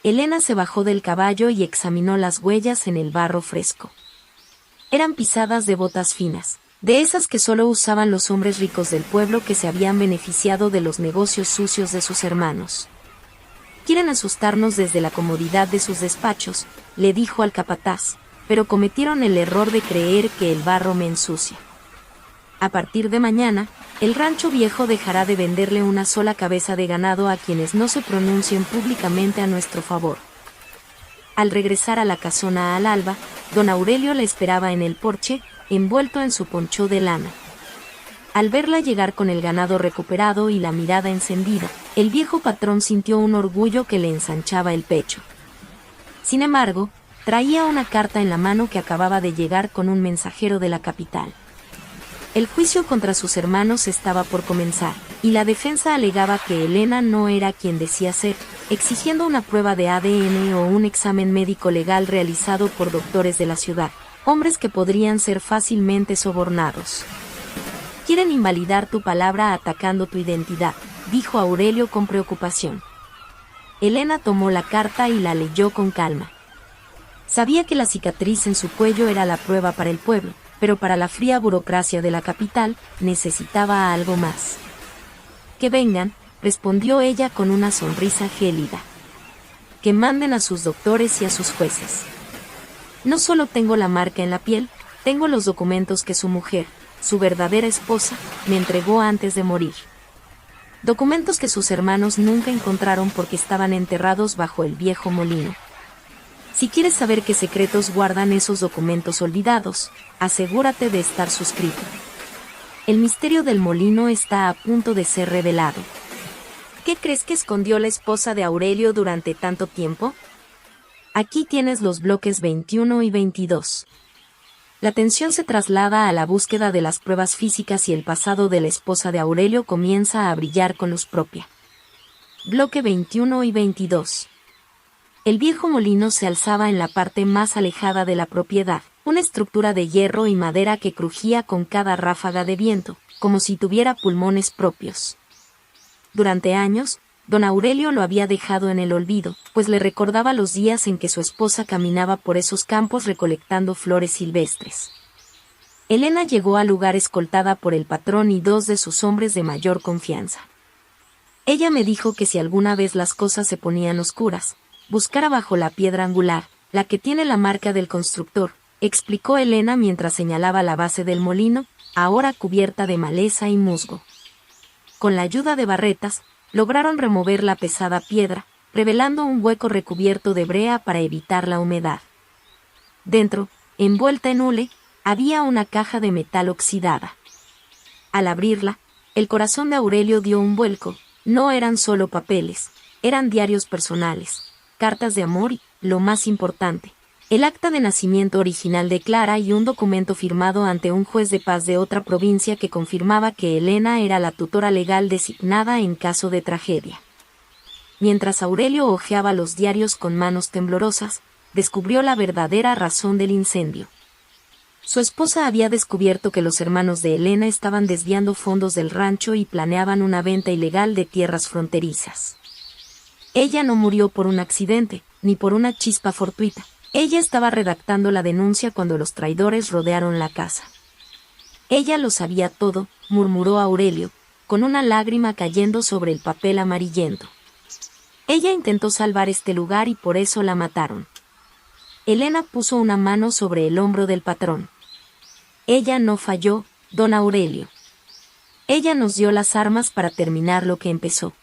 Elena se bajó del caballo y examinó las huellas en el barro fresco. Eran pisadas de botas finas, de esas que solo usaban los hombres ricos del pueblo que se habían beneficiado de los negocios sucios de sus hermanos. «Quieren asustarnos desde la comodidad de sus despachos», le dijo al capataz, «pero cometieron el error de creer que el barro me ensucia. A partir de mañana, el rancho viejo dejará de venderle una sola cabeza de ganado a quienes no se pronuncien públicamente a nuestro favor». Al regresar a la casona al alba, don Aurelio la esperaba en el porche, envuelto en su poncho de lana. Al verla llegar con el ganado recuperado y la mirada encendida, el viejo patrón sintió un orgullo que le ensanchaba el pecho. Sin embargo, traía una carta en la mano que acababa de llegar con un mensajero de la capital. El juicio contra sus hermanos estaba por comenzar, y la defensa alegaba que Elena no era quien decía ser, exigiendo una prueba de ADN o un examen médico legal realizado por doctores de la ciudad, hombres que podrían ser fácilmente sobornados. «Quieren invalidar tu palabra atacando tu identidad», dijo Aurelio con preocupación. Elena tomó la carta y la leyó con calma. Sabía que la cicatriz en su cuello era la prueba para el pueblo, pero para la fría burocracia de la capital necesitaba algo más. «Que vengan», respondió ella con una sonrisa gélida. Que manden a sus doctores y a sus jueces. No solo tengo la marca en la piel, tengo los documentos que su mujer, su verdadera esposa, me entregó antes de morir. Documentos que sus hermanos nunca encontraron porque estaban enterrados bajo el viejo molino. Si quieres saber qué secretos guardan esos documentos olvidados, asegúrate de estar suscrito. El misterio del molino está a punto de ser revelado. ¿Qué crees que escondió la esposa de Aurelio durante tanto tiempo? Aquí tienes los bloques 21 y 22. La atención se traslada a la búsqueda de las pruebas físicas y el pasado de la esposa de Aurelio comienza a brillar con luz propia. Bloque 21 y 22. El viejo molino se alzaba en la parte más alejada de la propiedad, una estructura de hierro y madera que crujía con cada ráfaga de viento, como si tuviera pulmones propios. Durante años, don Aurelio lo había dejado en el olvido, pues le recordaba los días en que su esposa caminaba por esos campos recolectando flores silvestres. Elena llegó al lugar escoltada por el patrón y dos de sus hombres de mayor confianza. Ella me dijo que si alguna vez las cosas se ponían oscuras, buscara bajo la piedra angular, la que tiene la marca del constructor, explicó Elena mientras señalaba la base del molino, ahora cubierta de maleza y musgo. Con la ayuda de barretas, lograron remover la pesada piedra, revelando un hueco recubierto de brea para evitar la humedad. Dentro, envuelta en hule, había una caja de metal oxidada. Al abrirla, el corazón de Aurelio dio un vuelco. No eran solo papeles, eran diarios personales, cartas de amor y, lo más importante, el acta de nacimiento original de Clara y un documento firmado ante un juez de paz de otra provincia que confirmaba que Elena era la tutora legal designada en caso de tragedia. Mientras Aurelio hojeaba los diarios con manos temblorosas, descubrió la verdadera razón del incendio. Su esposa había descubierto que los hermanos de Elena estaban desviando fondos del rancho y planeaban una venta ilegal de tierras fronterizas. Ella no murió por un accidente, ni por una chispa fortuita. Ella estaba redactando la denuncia cuando los traidores rodearon la casa. Ella lo sabía todo, murmuró Aurelio, con una lágrima cayendo sobre el papel amarillento. Ella intentó salvar este lugar y por eso la mataron. Elena puso una mano sobre el hombro del patrón. Ella no falló, don Aurelio. Ella nos dio las armas para terminar lo que empezó.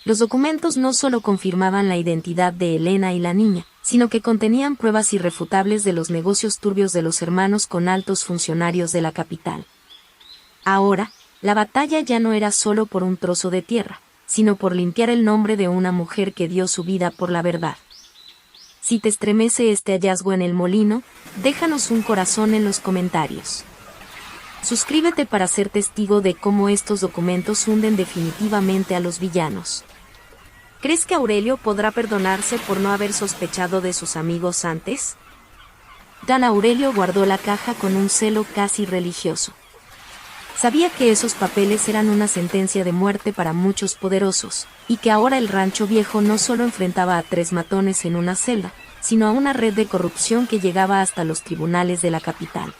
Los documentos no solo confirmaban la identidad de Elena y la niña, sino que contenían pruebas irrefutables de los negocios turbios de los hermanos con altos funcionarios de la capital. Ahora, la batalla ya no era solo por un trozo de tierra, sino por limpiar el nombre de una mujer que dio su vida por la verdad. Si te estremece este hallazgo en el molino, déjanos un corazón en los comentarios. Suscríbete para ser testigo de cómo estos documentos hunden definitivamente a los villanos. ¿Crees que Aurelio podrá perdonarse por no haber sospechado de sus amigos antes? Don Aurelio guardó la caja con un celo casi religioso. Sabía que esos papeles eran una sentencia de muerte para muchos poderosos, y que ahora el rancho viejo no solo enfrentaba a 3 matones en una celda, sino a una red de corrupción que llegaba hasta los tribunales de la capital.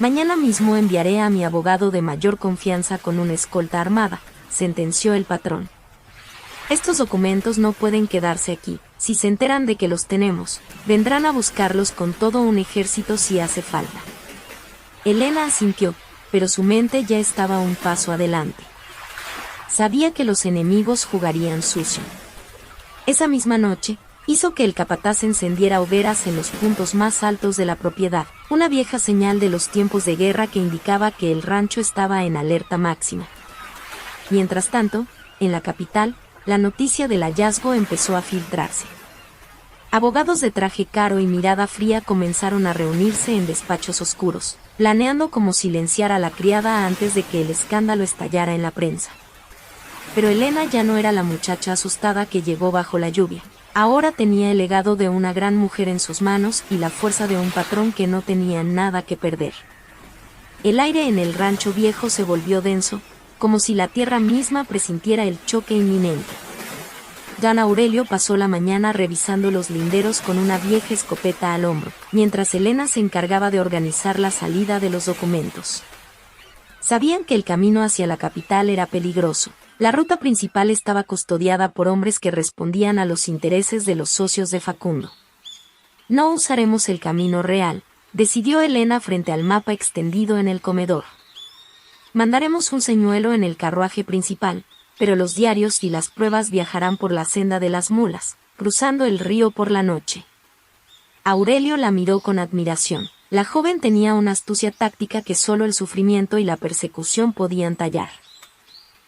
Mañana mismo enviaré a mi abogado de mayor confianza con una escolta armada, sentenció el patrón. Estos documentos no pueden quedarse aquí. Si se enteran de que los tenemos, vendrán a buscarlos con todo un ejército si hace falta. Elena asintió, pero su mente ya estaba un paso adelante. Sabía que los enemigos jugarían sucio. Esa misma noche, hizo que el capataz encendiera hogueras en los puntos más altos de la propiedad, una vieja señal de los tiempos de guerra que indicaba que el rancho estaba en alerta máxima. Mientras tanto, en la capital, la noticia del hallazgo empezó a filtrarse. Abogados de traje caro y mirada fría comenzaron a reunirse en despachos oscuros, planeando cómo silenciar a la criada antes de que el escándalo estallara en la prensa. Pero Elena ya no era la muchacha asustada que llegó bajo la lluvia. Ahora tenía el legado de una gran mujer en sus manos y la fuerza de un patrón que no tenía nada que perder. El aire en el rancho viejo se volvió denso, como si la tierra misma presintiera el choque inminente. Don Aurelio pasó la mañana revisando los linderos con una vieja escopeta al hombro, mientras Elena se encargaba de organizar la salida de los documentos. Sabían que el camino hacia la capital era peligroso, La ruta principal estaba custodiada por hombres que respondían a los intereses de los socios de Facundo. No usaremos el camino real, decidió Elena frente al mapa extendido en el comedor. Mandaremos un señuelo en el carruaje principal, pero los diarios y las pruebas viajarán por la senda de las mulas, cruzando el río por la noche. Aurelio la miró con admiración. La joven tenía una astucia táctica que solo el sufrimiento y la persecución podían tallar.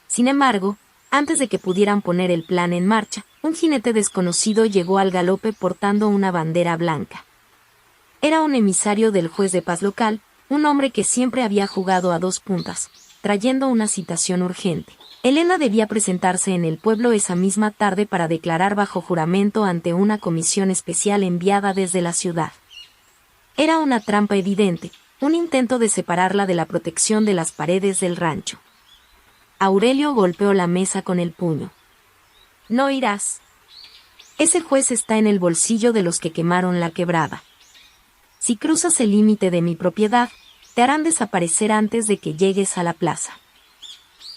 Sin embargo, antes de que pudieran poner el plan en marcha, un jinete desconocido llegó al galope portando una bandera blanca. Era un emisario del juez de paz local, un hombre que siempre había jugado a dos puntas, trayendo una citación urgente. Elena debía presentarse en el pueblo esa misma tarde para declarar bajo juramento ante una comisión especial enviada desde la ciudad. Era una trampa evidente, un intento de separarla de la protección de las paredes del rancho. Aurelio golpeó la mesa con el puño. No irás. Ese juez está en el bolsillo de los que quemaron la quebrada. Si cruzas el límite de mi propiedad, te harán desaparecer antes de que llegues a la plaza.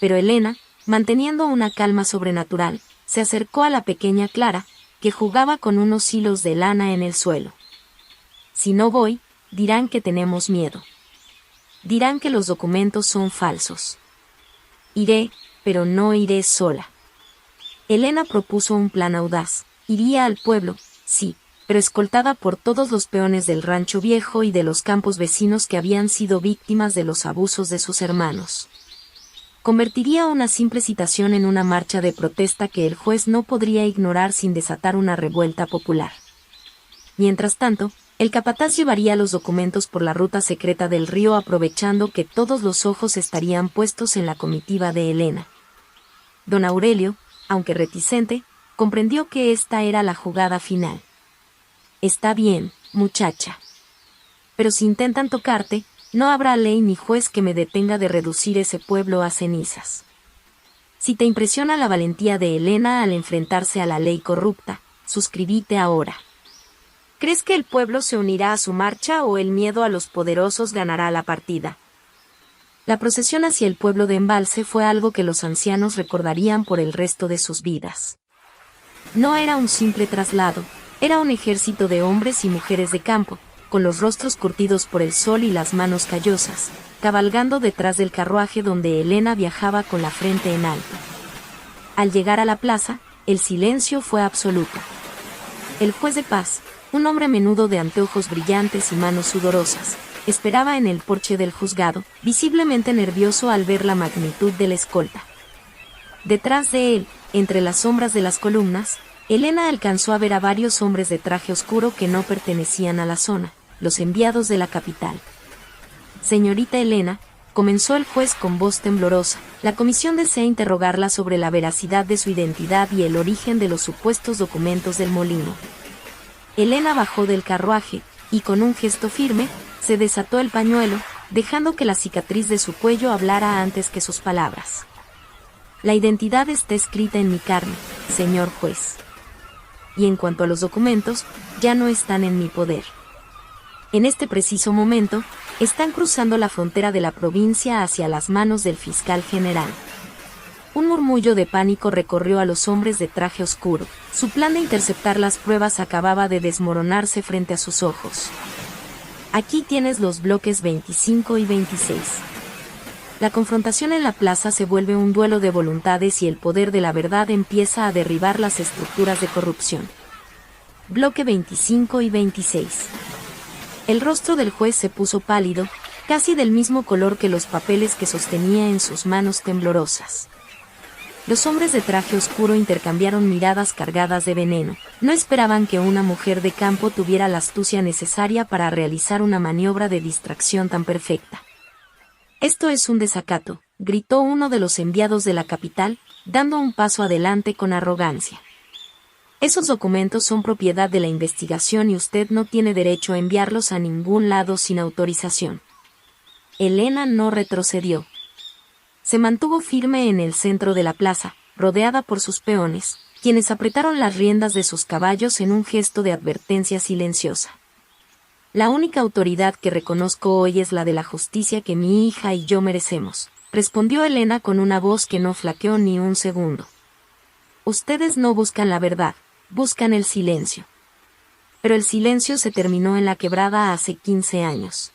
Pero Elena, manteniendo una calma sobrenatural, se acercó a la pequeña Clara, que jugaba con unos hilos de lana en el suelo. Si no voy, dirán que tenemos miedo. Dirán que los documentos son falsos. Iré, pero no iré sola. Elena propuso un plan audaz. Iría al pueblo, sí, pero escoltada por todos los peones del rancho viejo y de los campos vecinos que habían sido víctimas de los abusos de sus hermanos. Convertiría una simple citación en una marcha de protesta que el juez no podría ignorar sin desatar una revuelta popular. Mientras tanto, el capataz llevaría los documentos por la ruta secreta del río aprovechando que todos los ojos estarían puestos en la comitiva de Elena. Don Aurelio, aunque reticente, comprendió que esta era la jugada final. Está bien, muchacha. Pero si intentan tocarte, no habrá ley ni juez que me detenga de reducir ese pueblo a cenizas. Si te impresiona la valentía de Elena al enfrentarse a la ley corrupta, suscríbete ahora. ¿Crees que el pueblo se unirá a su marcha o el miedo a los poderosos ganará la partida? La procesión hacia el pueblo de Embalse fue algo que los ancianos recordarían por el resto de sus vidas. No era un simple traslado, era un ejército de hombres y mujeres de campo, con los rostros curtidos por el sol y las manos callosas, cabalgando detrás del carruaje donde Elena viajaba con la frente en alto. Al llegar a la plaza, el silencio fue absoluto. El juez de paz, un hombre menudo de anteojos brillantes y manos sudorosas, esperaba en el porche del juzgado, visiblemente nervioso al ver la magnitud de la escolta. Detrás de él, entre las sombras de las columnas, Elena alcanzó a ver a varios hombres de traje oscuro que no pertenecían a la zona, los enviados de la capital. Señorita Elena, comenzó el juez con voz temblorosa, la comisión desea interrogarla sobre la veracidad de su identidad y el origen de los supuestos documentos del molino. Elena bajó del carruaje, y con un gesto firme, se desató el pañuelo, dejando que la cicatriz de su cuello hablara antes que sus palabras. La identidad está escrita en mi carne, señor juez. Y en cuanto a los documentos, ya no están en mi poder. En este preciso momento, están cruzando la frontera de la provincia hacia las manos del fiscal general. Un murmullo de pánico recorrió a los hombres de traje oscuro. Su plan de interceptar las pruebas acababa de desmoronarse frente a sus ojos. Aquí tienes los bloques 25 y 26. La confrontación en la plaza se vuelve un duelo de voluntades y el poder de la verdad empieza a derribar las estructuras de corrupción. Bloque 25 y 26. El rostro del juez se puso pálido, casi del mismo color que los papeles que sostenía en sus manos temblorosas. Los hombres de traje oscuro intercambiaron miradas cargadas de veneno. No esperaban que una mujer de campo tuviera la astucia necesaria para realizar una maniobra de distracción tan perfecta. Esto es un desacato, gritó uno de los enviados de la capital, dando un paso adelante con arrogancia. Esos documentos son propiedad de la investigación y usted no tiene derecho a enviarlos a ningún lado sin autorización. Elena no retrocedió. Se mantuvo firme en el centro de la plaza, rodeada por sus peones, quienes apretaron las riendas de sus caballos en un gesto de advertencia silenciosa. La única autoridad que reconozco hoy es la de la justicia que mi hija y yo merecemos, respondió Elena con una voz que no flaqueó ni un segundo. Ustedes no buscan la verdad, buscan el silencio. Pero el silencio se terminó en la quebrada hace 15 años.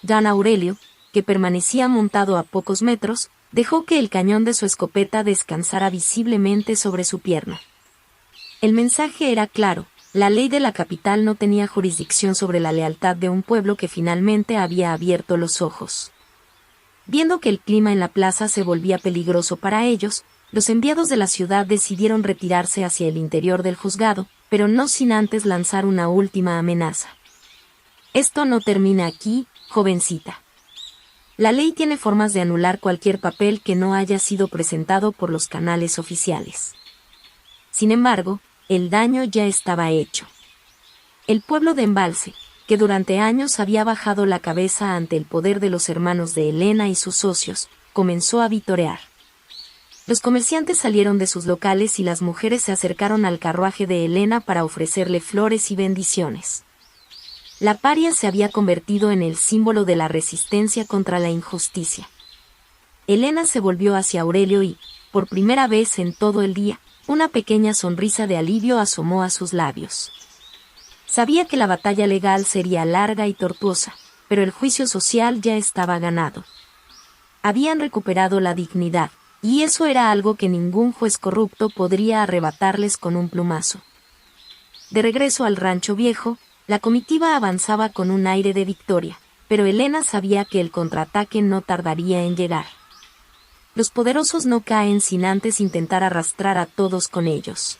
Don Aurelio, que permanecía montado a pocos metros, dejó que el cañón de su escopeta descansara visiblemente sobre su pierna. El mensaje era claro: la ley de la capital no tenía jurisdicción sobre la lealtad de un pueblo que finalmente había abierto los ojos. Viendo que el clima en la plaza se volvía peligroso para ellos, los enviados de la ciudad decidieron retirarse hacia el interior del juzgado, pero no sin antes lanzar una última amenaza. Esto no termina aquí, jovencita. La ley tiene formas de anular cualquier papel que no haya sido presentado por los canales oficiales. Sin embargo, el daño ya estaba hecho. El pueblo de Embalse, que durante años había bajado la cabeza ante el poder de los hermanos de Elena y sus socios, comenzó a vitorear. Los comerciantes salieron de sus locales y las mujeres se acercaron al carruaje de Elena para ofrecerle flores y bendiciones. La paria se había convertido en el símbolo de la resistencia contra la injusticia. Elena se volvió hacia Aurelio y, por primera vez en todo el día, una pequeña sonrisa de alivio asomó a sus labios. Sabía que la batalla legal sería larga y tortuosa, pero el juicio social ya estaba ganado. Habían recuperado la dignidad, y eso era algo que ningún juez corrupto podría arrebatarles con un plumazo. De regreso al rancho viejo, la comitiva avanzaba con un aire de victoria, pero Elena sabía que el contraataque no tardaría en llegar. Los poderosos no caen sin antes intentar arrastrar a todos con ellos.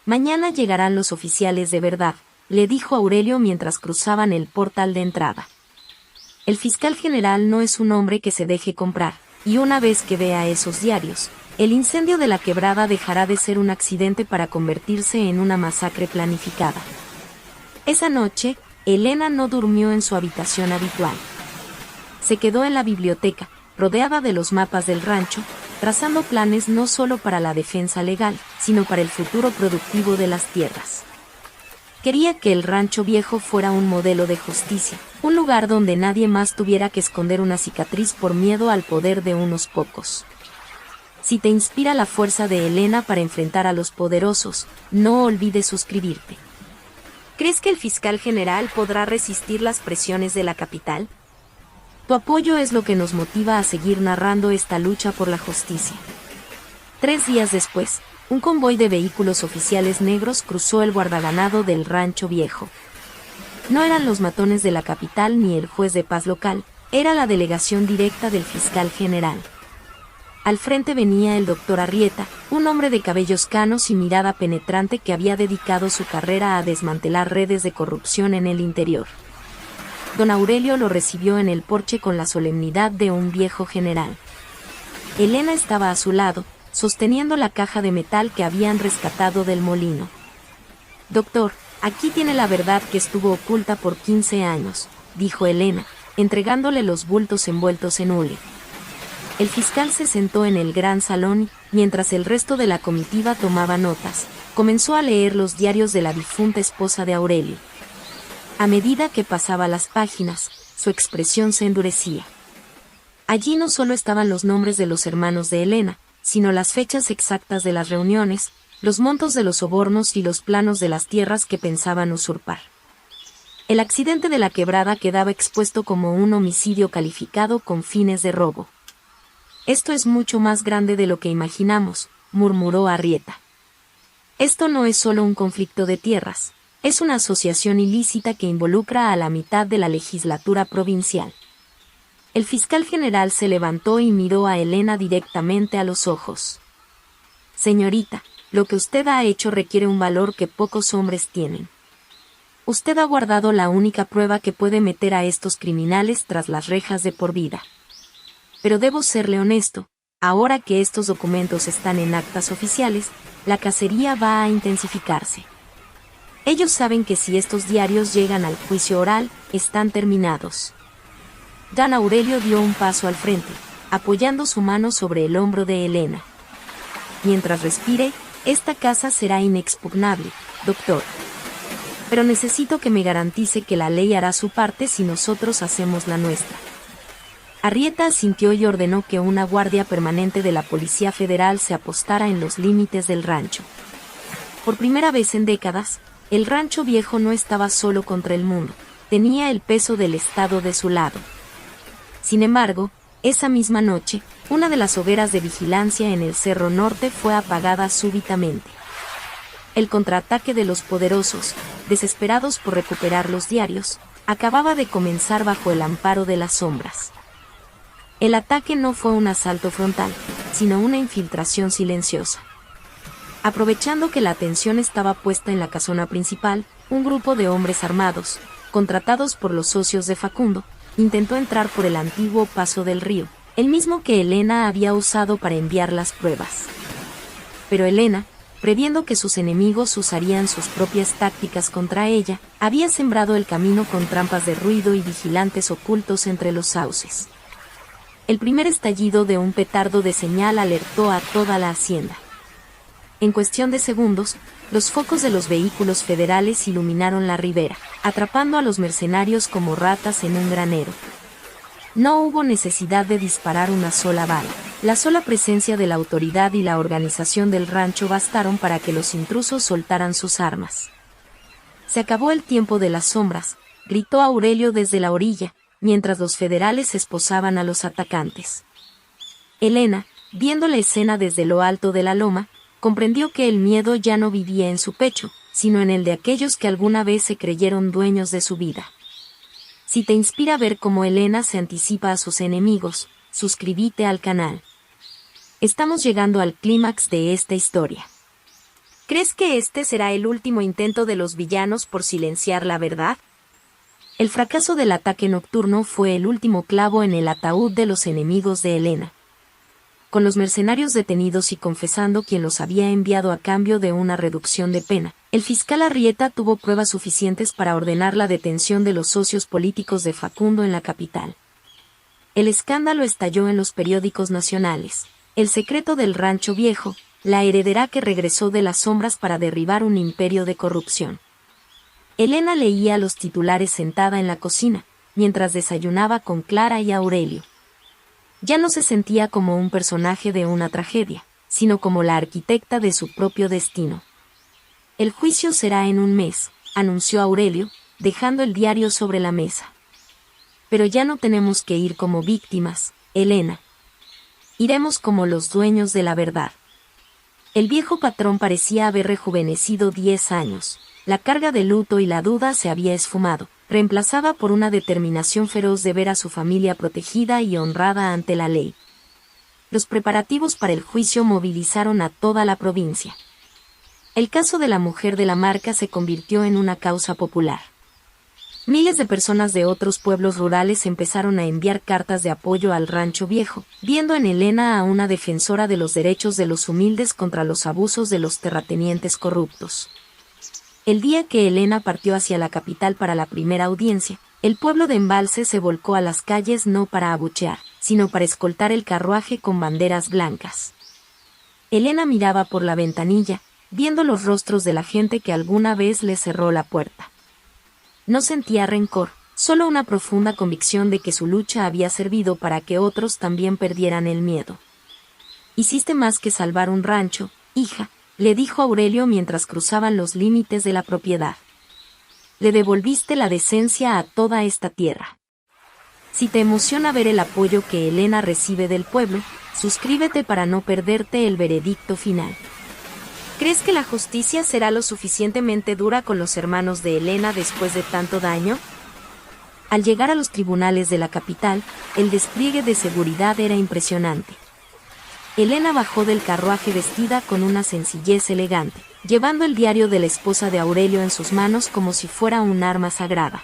Mañana llegarán los oficiales de verdad, le dijo Aurelio mientras cruzaban el portal de entrada. El fiscal general no es un hombre que se deje comprar, y una vez que vea esos diarios, el incendio de la quebrada dejará de ser un accidente para convertirse en una masacre planificada. Esa noche, Elena no durmió en su habitación habitual. Se quedó en la biblioteca, rodeada de los mapas del rancho, trazando planes no solo para la defensa legal, sino para el futuro productivo de las tierras. Quería que el rancho viejo fuera un modelo de justicia, un lugar donde nadie más tuviera que esconder una cicatriz por miedo al poder de unos pocos. Si te inspira la fuerza de Elena para enfrentar a los poderosos, no olvides suscribirte. ¿Crees que el fiscal general podrá resistir las presiones de la capital? Tu apoyo es lo que nos motiva a seguir narrando esta lucha por la justicia. 3 días después, un convoy de vehículos oficiales negros cruzó el guardaganado del rancho viejo. No eran los matones de la capital ni el juez de paz local, era la delegación directa del fiscal general. Al frente venía el doctor Arrieta, un hombre de cabellos canos y mirada penetrante que había dedicado su carrera a desmantelar redes de corrupción en el interior. Don Aurelio lo recibió en el porche con la solemnidad de un viejo general. Elena estaba a su lado, sosteniendo la caja de metal que habían rescatado del molino. Doctor, aquí tiene la verdad que estuvo oculta por 15 años, dijo Elena, entregándole los bultos envueltos en hule. El fiscal se sentó en el gran salón y, mientras el resto de la comitiva tomaba notas, comenzó a leer los diarios de la difunta esposa de Aurelio. A medida que pasaba las páginas, su expresión se endurecía. Allí no solo estaban los nombres de los hermanos de Elena, sino las fechas exactas de las reuniones, los montos de los sobornos y los planos de las tierras que pensaban usurpar. El accidente de la quebrada quedaba expuesto como un homicidio calificado con fines de robo. Esto es mucho más grande de lo que imaginamos, murmuró Arrieta. Esto no es solo un conflicto de tierras, es una asociación ilícita que involucra a la mitad de la legislatura provincial. El fiscal general se levantó y miró a Elena directamente a los ojos. Señorita, lo que usted ha hecho requiere un valor que pocos hombres tienen. Usted ha guardado la única prueba que puede meter a estos criminales tras las rejas de por vida. Pero debo serle honesto, ahora que estos documentos están en actas oficiales, la cacería va a intensificarse. Ellos saben que si estos diarios llegan al juicio oral, están terminados. Don Aurelio dio un paso al frente, apoyando su mano sobre el hombro de Elena. Mientras respire, esta casa será inexpugnable, doctor. Pero necesito que me garantice que la ley hará su parte si nosotros hacemos la nuestra. Arrieta asintió y ordenó que una guardia permanente de la Policía Federal se apostara en los límites del rancho. Por primera vez en décadas, el Rancho Viejo no estaba solo contra el mundo, tenía el peso del Estado de su lado. Sin embargo, esa misma noche, una de las hogueras de vigilancia en el Cerro Norte fue apagada súbitamente. El contraataque de los poderosos, desesperados por recuperar los diarios, acababa de comenzar bajo el amparo de las sombras. El ataque no fue un asalto frontal, sino una infiltración silenciosa. Aprovechando que la atención estaba puesta en la casona principal, un grupo de hombres armados, contratados por los socios de Facundo, intentó entrar por el antiguo paso del río, el mismo que Elena había usado para enviar las pruebas. Pero Elena, previendo que sus enemigos usarían sus propias tácticas contra ella, había sembrado el camino con trampas de ruido y vigilantes ocultos entre los sauces. El primer estallido de un petardo de señal alertó a toda la hacienda. En cuestión de segundos, los focos de los vehículos federales iluminaron la ribera, atrapando a los mercenarios como ratas en un granero. No hubo necesidad de disparar una sola bala. La sola presencia de la autoridad y la organización del rancho bastaron para que los intrusos soltaran sus armas. Se acabó el tiempo de las sombras, gritó Aurelio desde la orilla, mientras los federales esposaban a los atacantes. Elena, viendo la escena desde lo alto de la loma, comprendió que el miedo ya no vivía en su pecho, sino en el de aquellos que alguna vez se creyeron dueños de su vida. Si te inspira ver cómo Elena se anticipa a sus enemigos, suscríbete al canal. Estamos llegando al clímax de esta historia. ¿Crees que este será el último intento de los villanos por silenciar la verdad? El fracaso del ataque nocturno fue el último clavo en el ataúd de los enemigos de Elena. Con los mercenarios detenidos y confesando quién los había enviado a cambio de una reducción de pena, el fiscal Arrieta tuvo pruebas suficientes para ordenar la detención de los socios políticos de Facundo en la capital. El escándalo estalló en los periódicos nacionales. El secreto del Rancho Viejo, la heredera que regresó de las sombras para derribar un imperio de corrupción. Elena leía los titulares sentada en la cocina, mientras desayunaba con Clara y Aurelio. Ya no se sentía como un personaje de una tragedia, sino como la arquitecta de su propio destino. El juicio será en un mes, anunció Aurelio, dejando el diario sobre la mesa. Pero ya no tenemos que ir como víctimas, Elena. Iremos como los dueños de la verdad. El viejo patrón parecía haber rejuvenecido 10 años. La carga de luto y la duda se había esfumado, reemplazada por una determinación feroz de ver a su familia protegida y honrada ante la ley. Los preparativos para el juicio movilizaron a toda la provincia. El caso de la mujer de la Marca se convirtió en una causa popular. Miles de personas de otros pueblos rurales empezaron a enviar cartas de apoyo al Rancho Viejo, viendo en Elena a una defensora de los derechos de los humildes contra los abusos de los terratenientes corruptos. El día que Elena partió hacia la capital para la primera audiencia, el pueblo de Embalse se volcó a las calles no para abuchear, sino para escoltar el carruaje con banderas blancas. Elena miraba por la ventanilla, viendo los rostros de la gente que alguna vez le cerró la puerta. No sentía rencor, solo una profunda convicción de que su lucha había servido para que otros también perdieran el miedo. Hiciste más que salvar un rancho, hija, le dijo Aurelio mientras cruzaban los límites de la propiedad. Le devolviste la decencia a toda esta tierra. Si te emociona ver el apoyo que Elena recibe del pueblo, suscríbete para no perderte el veredicto final. ¿Crees que la justicia será lo suficientemente dura con los hermanos de Elena después de tanto daño? Al llegar a los tribunales de la capital, el despliegue de seguridad era impresionante. Elena bajó del carruaje vestida con una sencillez elegante, llevando el diario de la esposa de Aurelio en sus manos como si fuera un arma sagrada.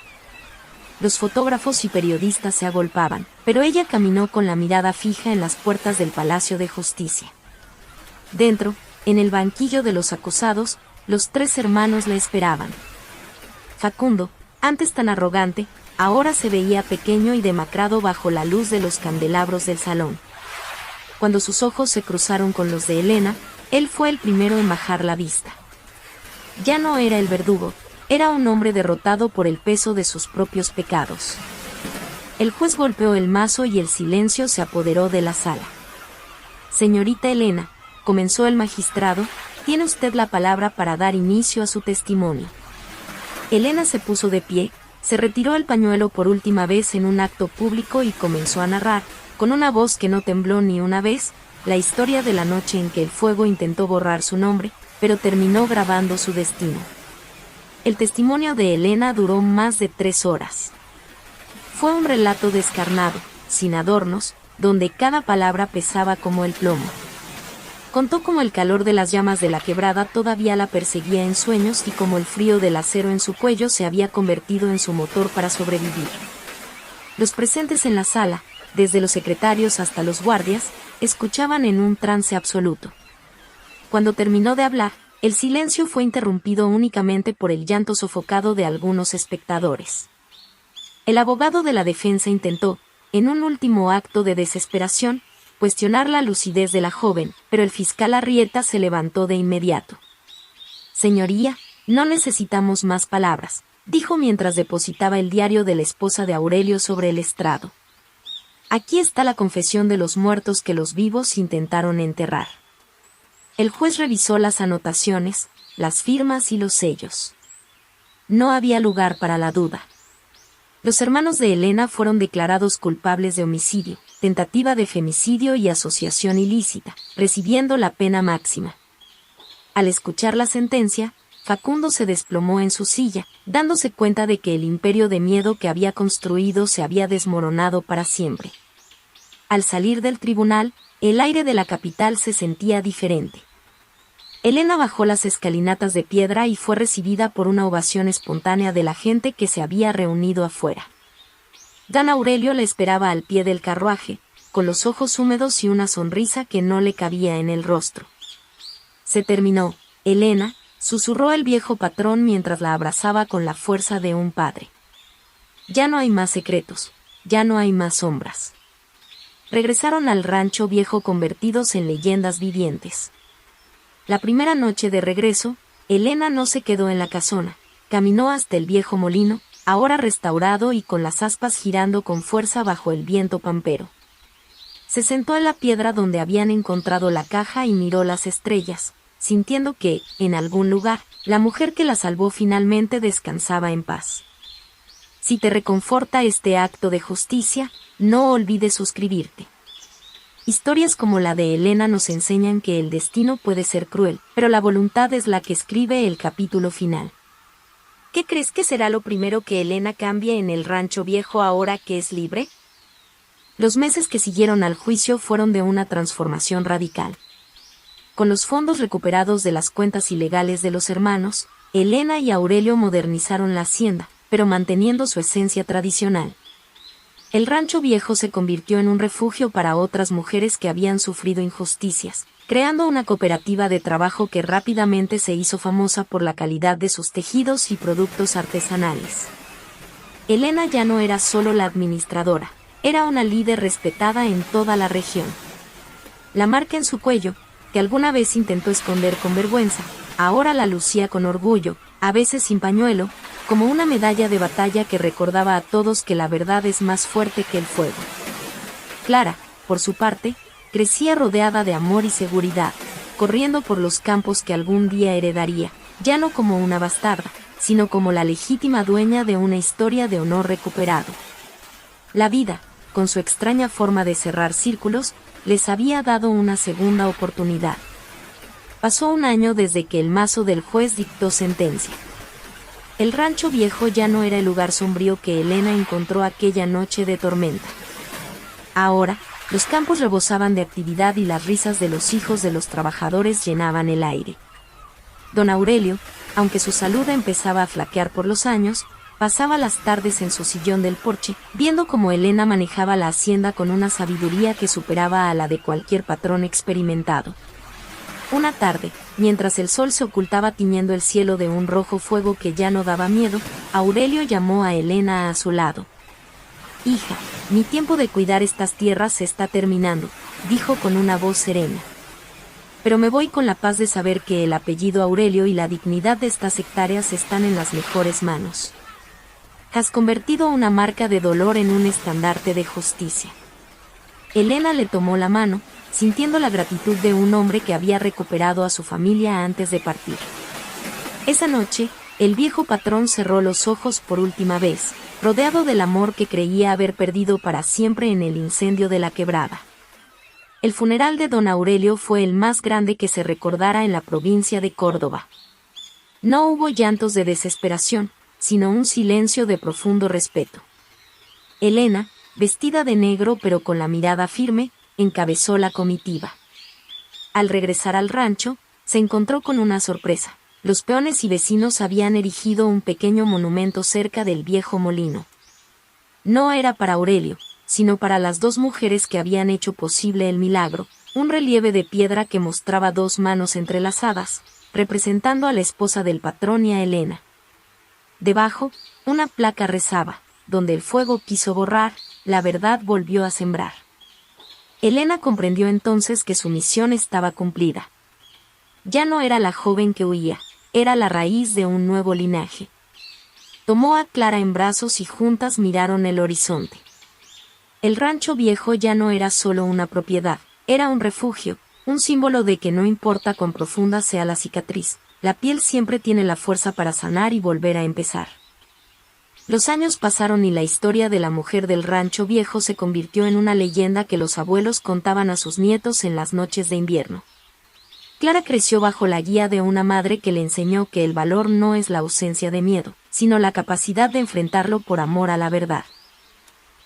Los fotógrafos y periodistas se agolpaban, pero ella caminó con la mirada fija en las puertas del Palacio de Justicia. Dentro, en el banquillo de los acusados, los 3 hermanos la esperaban. Facundo, antes tan arrogante, ahora se veía pequeño y demacrado bajo la luz de los candelabros del salón. Cuando sus ojos se cruzaron con los de Elena, él fue el primero en bajar la vista. Ya no era el verdugo, era un hombre derrotado por el peso de sus propios pecados. El juez golpeó el mazo y el silencio se apoderó de la sala. Señorita Elena, comenzó el magistrado, tiene usted la palabra para dar inicio a su testimonio. Elena se puso de pie, se retiró el pañuelo por última vez en un acto público y comenzó a narrar, con una voz que no tembló ni una vez, la historia de la noche en que el fuego intentó borrar su nombre, pero terminó grabando su destino. El testimonio de Elena duró más de 3 horas. Fue un relato descarnado, sin adornos, donde cada palabra pesaba como el plomo. Contó cómo el calor de las llamas de la quebrada todavía la perseguía en sueños y cómo el frío del acero en su cuello se había convertido en su motor para sobrevivir. Los presentes en la sala, desde los secretarios hasta los guardias, escuchaban en un trance absoluto. Cuando terminó de hablar, el silencio fue interrumpido únicamente por el llanto sofocado de algunos espectadores. El abogado de la defensa intentó, en un último acto de desesperación, cuestionar la lucidez de la joven, pero el fiscal Arrieta se levantó de inmediato. Señoría, no necesitamos más palabras, dijo mientras depositaba el diario de la esposa de Aurelio sobre el estrado. Aquí está la confesión de los muertos que los vivos intentaron enterrar. El juez revisó las anotaciones, las firmas y los sellos. No había lugar para la duda. Los hermanos de Elena fueron declarados culpables de homicidio, tentativa de femicidio y asociación ilícita, recibiendo la pena máxima. Al escuchar la sentencia, Facundo se desplomó en su silla, dándose cuenta de que el imperio de miedo que había construido se había desmoronado para siempre. Al salir del tribunal, el aire de la capital se sentía diferente. Elena bajó las escalinatas de piedra y fue recibida por una ovación espontánea de la gente que se había reunido afuera. Don Aurelio la esperaba al pie del carruaje, con los ojos húmedos y una sonrisa que no le cabía en el rostro. Se terminó, Elena, susurró el viejo patrón mientras la abrazaba con la fuerza de un padre. Ya no hay más secretos, ya no hay más sombras. Regresaron al rancho viejo convertidos en leyendas vivientes. La primera noche de regreso, Elena no se quedó en la casona, caminó hasta el viejo molino, ahora restaurado y con las aspas girando con fuerza bajo el viento pampero. Se sentó en la piedra donde habían encontrado la caja y miró las estrellas, sintiendo que, en algún lugar, la mujer que la salvó finalmente descansaba en paz. Si te reconforta este acto de justicia, no olvides suscribirte. Historias como la de Elena nos enseñan que el destino puede ser cruel, pero la voluntad es la que escribe el capítulo final. ¿Qué crees que será lo primero que Elena cambie en el rancho viejo ahora que es libre? Los meses que siguieron al juicio fueron de una transformación radical. Con los fondos recuperados de las cuentas ilegales de los hermanos, Elena y Aurelio modernizaron la hacienda, pero manteniendo su esencia tradicional. El rancho viejo se convirtió en un refugio para otras mujeres que habían sufrido injusticias, creando una cooperativa de trabajo que rápidamente se hizo famosa por la calidad de sus tejidos y productos artesanales. Elena ya no era solo la administradora, era una líder respetada en toda la región. La marca en su cuello, que alguna vez intentó esconder con vergüenza, ahora la lucía con orgullo, a veces sin pañuelo, como una medalla de batalla que recordaba a todos que la verdad es más fuerte que el fuego. Clara, por su parte, crecía rodeada de amor y seguridad, corriendo por los campos que algún día heredaría, ya no como una bastarda, sino como la legítima dueña de una historia de honor recuperado. La vida, con su extraña forma de cerrar círculos, les había dado una segunda oportunidad. Pasó un año desde que el mazo del juez dictó sentencia. El rancho viejo ya no era el lugar sombrío que Elena encontró aquella noche de tormenta. Ahora, los campos rebosaban de actividad y las risas de los hijos de los trabajadores llenaban el aire. Don Aurelio, aunque su salud empezaba a flaquear por los años, pasaba las tardes en su sillón del porche, viendo cómo Elena manejaba la hacienda con una sabiduría que superaba a la de cualquier patrón experimentado. Una tarde, mientras el sol se ocultaba tiñendo el cielo de un rojo fuego que ya no daba miedo, Aurelio llamó a Elena a su lado. «Hija, mi tiempo de cuidar estas tierras se está terminando», dijo con una voz serena. «Pero me voy con la paz de saber que el apellido Aurelio y la dignidad de estas hectáreas están en las mejores manos». has convertido una marca de dolor en un estandarte de justicia. Elena le tomó la mano, sintiendo la gratitud de un hombre que había recuperado a su familia antes de partir. Esa noche, el viejo patrón cerró los ojos por última vez, rodeado del amor que creía haber perdido para siempre en el incendio de la quebrada. El funeral de don Aurelio fue el más grande que se recordara en la provincia de Córdoba. No hubo llantos de desesperación, sino un silencio de profundo respeto. Elena, vestida de negro pero con la mirada firme, encabezó la comitiva. Al regresar al rancho, se encontró con una sorpresa. Los peones y vecinos habían erigido un pequeño monumento cerca del viejo molino. No era para Aurelio, sino para las dos mujeres que habían hecho posible el milagro, un relieve de piedra que mostraba dos manos entrelazadas, representando a la esposa del patrón y a Elena. Debajo, una placa rezaba, donde el fuego quiso borrar, la verdad volvió a sembrar. Elena comprendió entonces que su misión estaba cumplida. Ya no era la joven que huía, era la raíz de un nuevo linaje. Tomó a Clara en brazos y juntas miraron el horizonte. El rancho viejo ya no era solo una propiedad, era un refugio, un símbolo de que no importa cuán profunda sea la cicatriz, la piel siempre tiene la fuerza para sanar y volver a empezar. Los años pasaron y la historia de la mujer del rancho viejo se convirtió en una leyenda que los abuelos contaban a sus nietos en las noches de invierno. Clara creció bajo la guía de una madre que le enseñó que el valor no es la ausencia de miedo, sino la capacidad de enfrentarlo por amor a la verdad.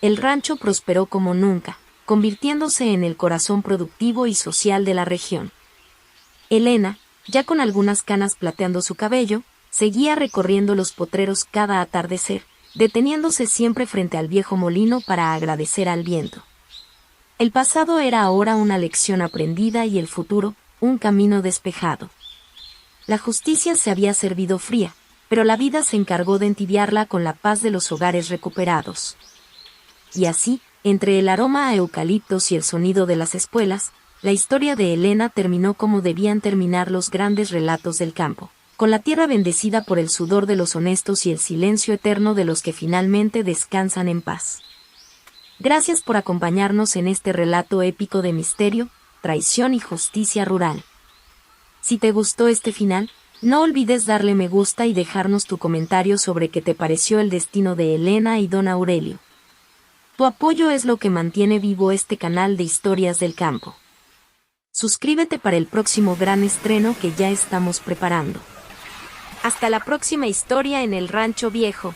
El rancho prosperó como nunca, convirtiéndose en el corazón productivo y social de la región. Elena, ya con algunas canas plateando su cabello, seguía recorriendo los potreros cada atardecer, deteniéndose siempre frente al viejo molino para agradecer al viento. El pasado era ahora una lección aprendida y el futuro, un camino despejado. La justicia se había servido fría, pero la vida se encargó de entibiarla con la paz de los hogares recuperados. Y así, entre el aroma a eucaliptos y el sonido de las espuelas, la historia de Elena terminó como debían terminar los grandes relatos del campo, con la tierra bendecida por el sudor de los honestos y el silencio eterno de los que finalmente descansan en paz. Gracias por acompañarnos en este relato épico de misterio, traición y justicia rural. Si te gustó este final, no olvides darle me gusta y dejarnos tu comentario sobre qué te pareció el destino de Elena y don Aurelio. Tu apoyo es lo que mantiene vivo este canal de historias del campo. Suscríbete para el próximo gran estreno que ya estamos preparando. Hasta la próxima historia en el Rancho Viejo.